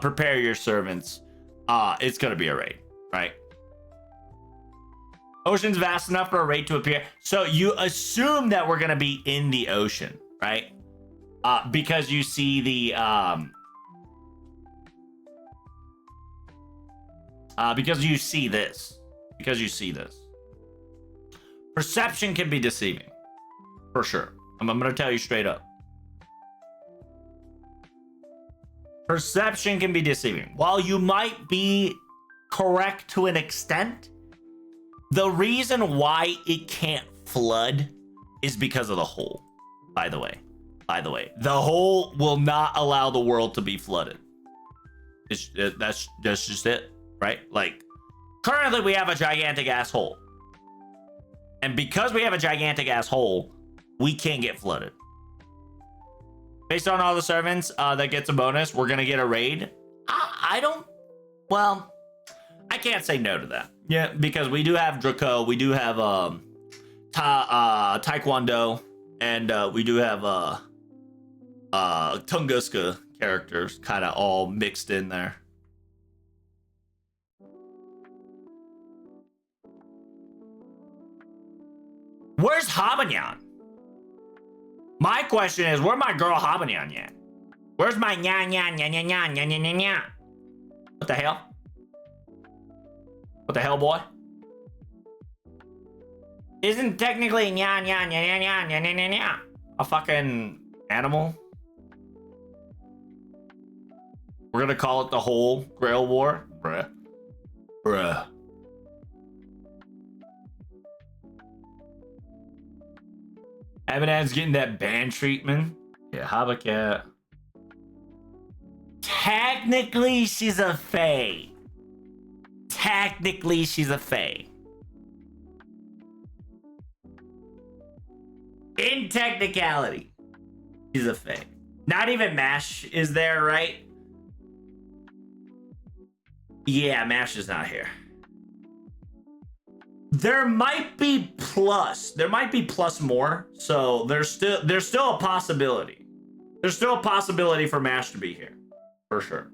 prepare your servants, it's gonna be a raid, right? Ocean's vast enough for a raid to appear. So you assume that we're gonna be in the ocean, right? Because you see the because you see this. Perception can be deceiving, for sure. I'm gonna tell you straight up. Perception can be deceiving. While you might be correct to an extent, the reason why it can't flood is because of the hole. By the way, the hole will not allow the world to be flooded. That's just it, right? Like, currently we have a gigantic ass hole, and because we have a gigantic ass hole, we can't get flooded. Based on all the servants that gets a bonus, we're gonna get a raid. I don't. Well, I can't say no to that. Yeah, because we do have Draco, we do have Taekwondo, and we do have Tunguska characters kind of all mixed in there. Where's Habanyan? My question is, where my girl Habanyan at? Where's my nya nya nya nya nya nya nya nya nya? What the hell? What the hell, boy? Isn't technically nya nya nya nya nya nya nya nya nya a fucking animal? We're gonna call it the whole Grail War? Bruh. Bruh. Evan's getting that band treatment. Yeah, Habakat. Technically, she's a fae. Technically, she's a fae. In technicality, she's a fae. Not even Mash is there, right? Yeah, Mash is not here. There might be plus. There might be plus more. So there's still a possibility. There's still a possibility for Mash to be here. For sure.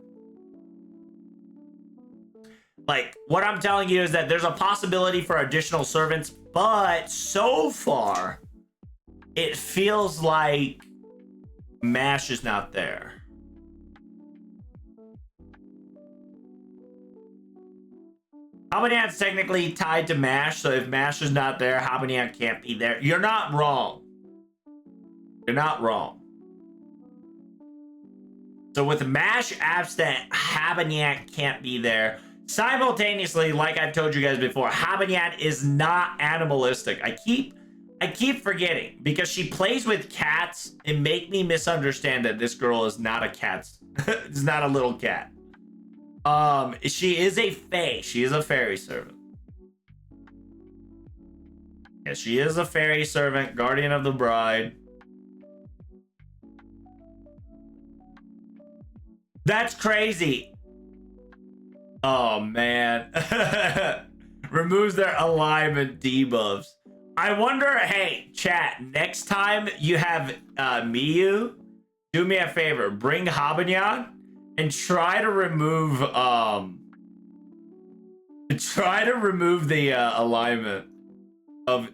Like, what I'm telling you is that there's a possibility for additional servants, but so far, it feels like Mash is not there. Habanyan's technically tied to Mash, so if Mash is not there, Habanyan can't be there. You're not wrong. You're not wrong. So with Mash absent, Habanyan can't be there. Simultaneously, like I've told you guys before, Habanyan is not animalistic. I keep forgetting because she plays with cats and make me misunderstand that this girl is not a cat. It's not a little cat. She is a fae. She is a fairy servant. Yeah, she is a fairy servant, guardian of the bride. That's crazy. Oh, man. Removes their alignment debuffs. I wonder, hey, chat, next time you have Miyu, do me a favor. Bring Habanyan and try to remove the alignment of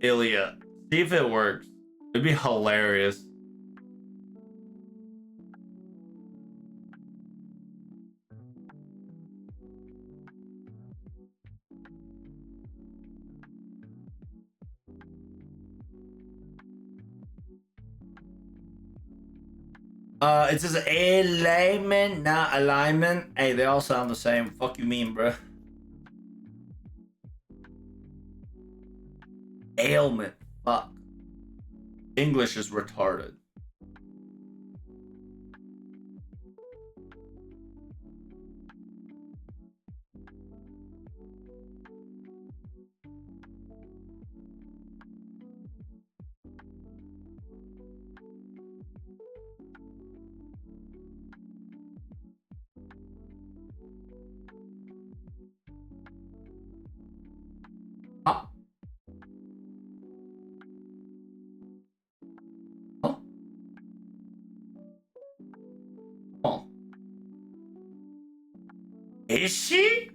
Ilya. See if it works. It'd be hilarious. It says alignment, not alignment. Hey, they all sound the same. Fuck you mean, bro? Ailment. Fuck. English is retarded. Is she?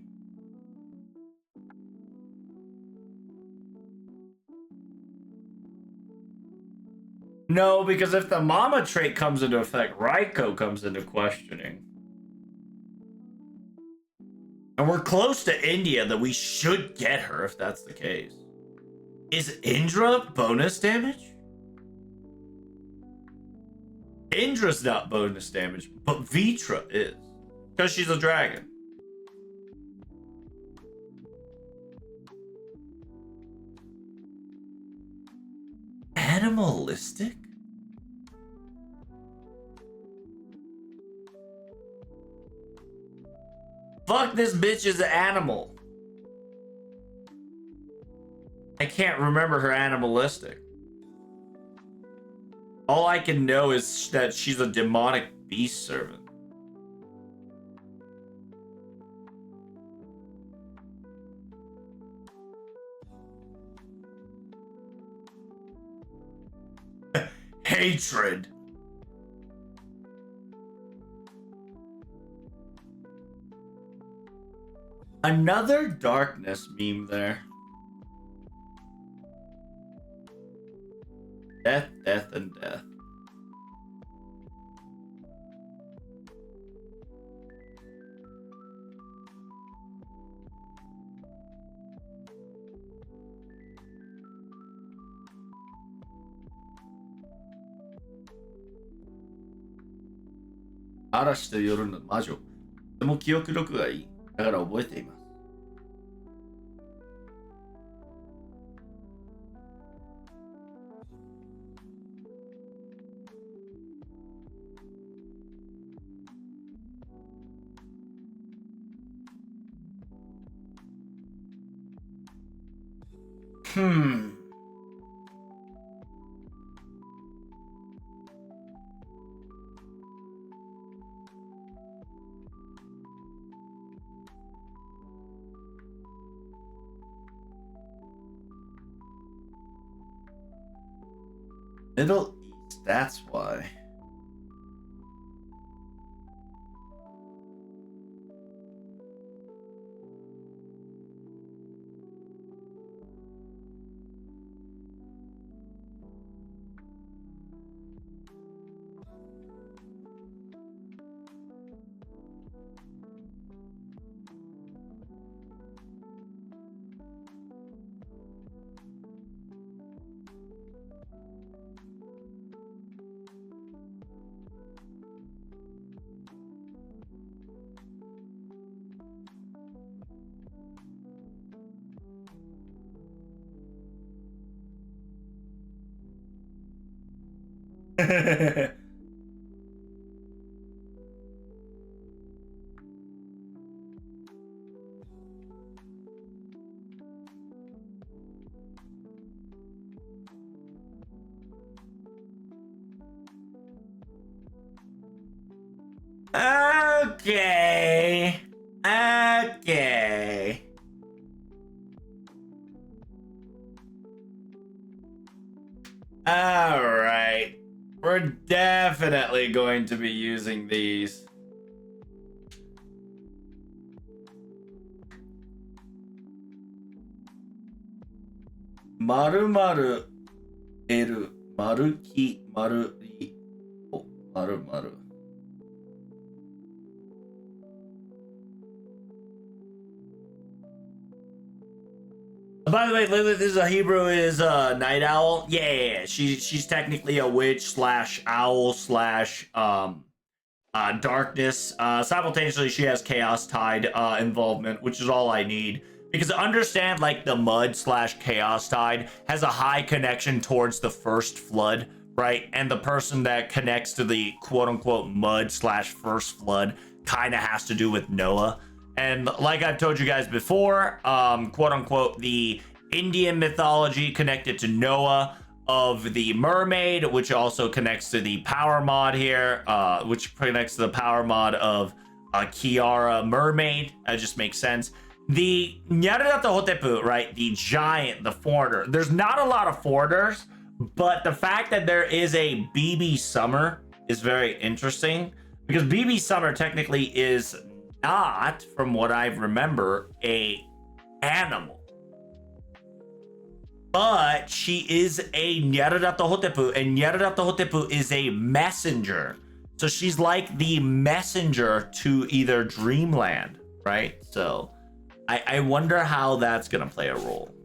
No, because if the mama trait comes into effect, Raiko comes into questioning. And we're close to India that we should get her if that's the case. Is Indra bonus damage? Indra's not bonus damage, but Vitra is. Because she's a dragon. Animalistic? Fuck, this bitch is an animal. I can't remember her animalistic. All I can know is that she's a demonic beast servant. Hatred. Another darkness meme there. Death, death, and death. Arashi と夜の魔女。とても記憶力がいい。だから覚えています。Middle East, that's why. Okay. Okay. All right. We're definitely going to be using these. Maru maru eru maru ki maru ri o maru maru. By the way, Lilith is a Hebrew is a night owl. Yeah. She's technically a witch slash owl slash darkness. Simultaneously, she has chaos tide involvement, which is all I need. Because understand, like, the mud slash chaos tide has a high connection towards the first flood, right? And the person that connects to the quote unquote mud slash first flood kind of has to do with Noah. And like I've told you guys before, quote unquote, the Indian mythology connected to Noah of the mermaid, which also connects to the power mod here, which connects to the power mod of Kiara mermaid. That just makes sense. The Nyarlathotep, right? The giant, the foreigner. There's not a lot of foreigners, but the fact that there is a BB Summer is very interesting because BB Summer technically is not, from what I remember, a animal, but she is a Nyarlathotep, and Nyarlathotep is a messenger. So she's like the messenger to either Dreamland, right? So I wonder how that's gonna play a role.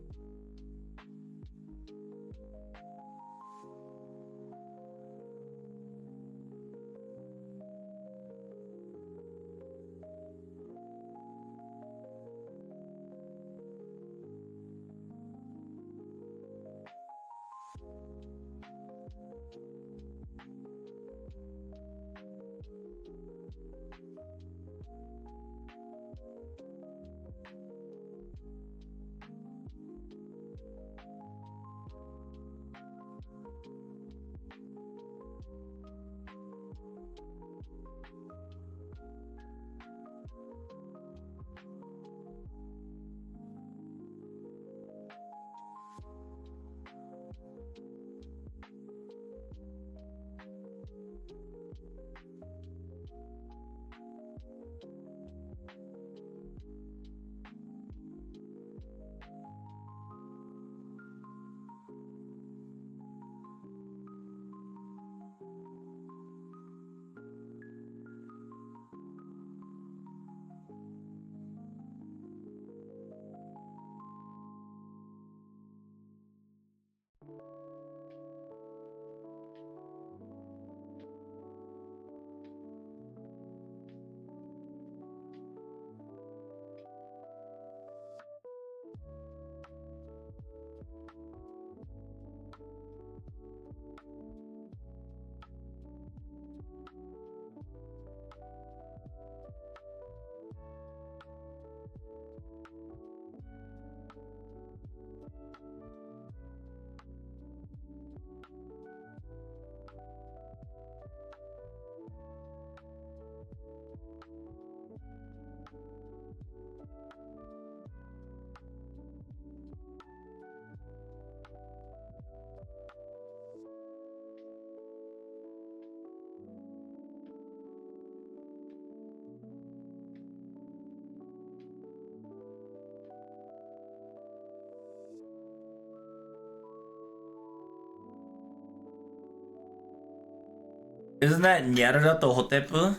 Isn't that Nyarada to Hotepu?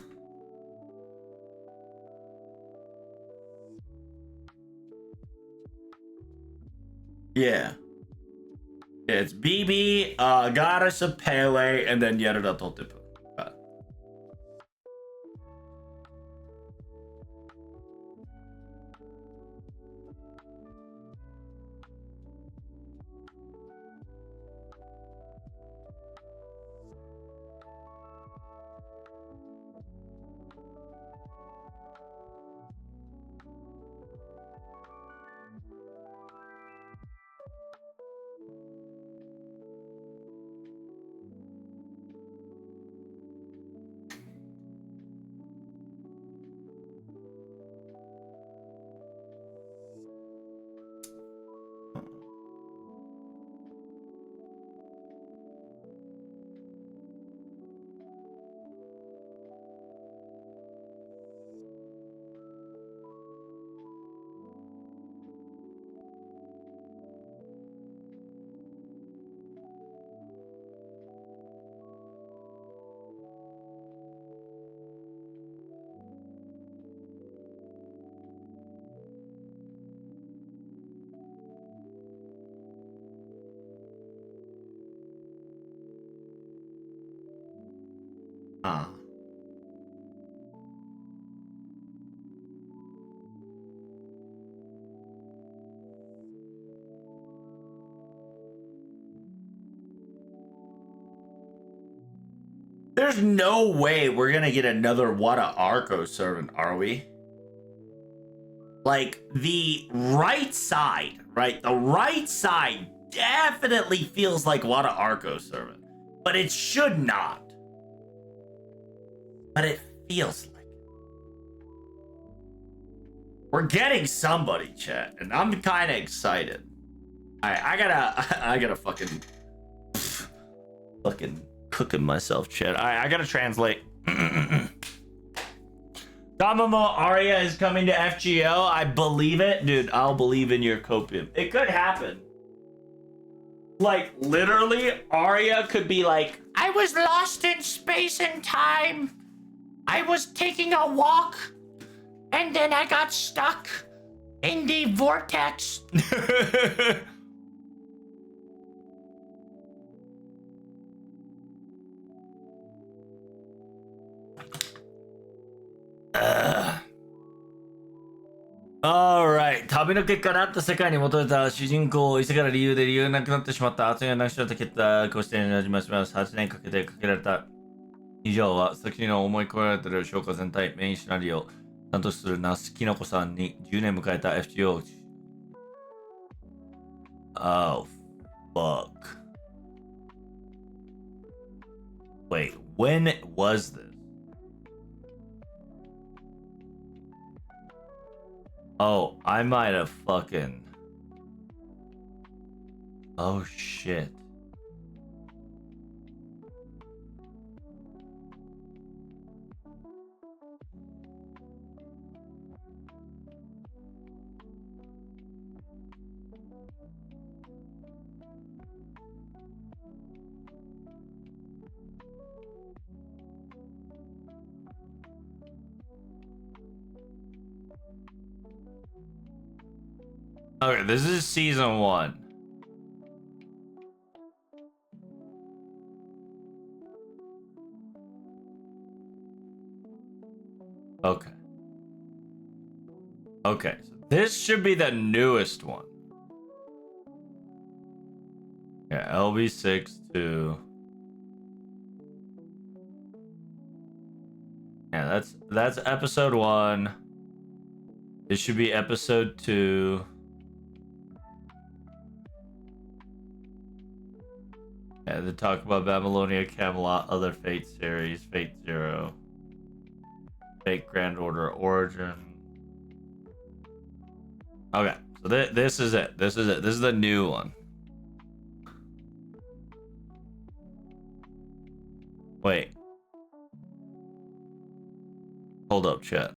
Yeah. It's BB, Goddess of Pele, and then Nyarada to Hotepu. There's no way we're gonna get another Wada Arco servant, are we? Like, the right side, right? The right side definitely feels like Wada Arco servant, but it should not. But it feels like it. We're getting somebody, chat, and I'm kind of excited. I gotta fucking cooking myself, chat. I gotta translate. Tamamo Arya is coming to FGO. I believe it. Dude, I'll believe in your copium. It could happen. Like, literally, Arya could be like, I was lost in space and time. I was taking a walk, and then I got stuck in the vortex. Alright. 旅の結果であった世界に戻れた主人公を異世界の理由で理由がなくなってしまった圧がなくしちゃった結果、こうして始まります。8年かけてかけられた以上は、先の思い込められている消化全体、メインシナリオを担当するナスキノコさんに10年迎えた FGO。Oh, fuck. Wait, when was this? Oh, I might have fucking... Oh, shit. Okay, this is season 1. Okay. Okay, so this should be the newest one. Yeah, LB6 to... Yeah, that's episode 1. This should be episode 2. Yeah, they talk about Babylonia, Camelot, other Fate series, Fate Zero, Fate Grand Order Origin. Okay, so this is it. This is it. This is the new one. Wait. Hold up, chat.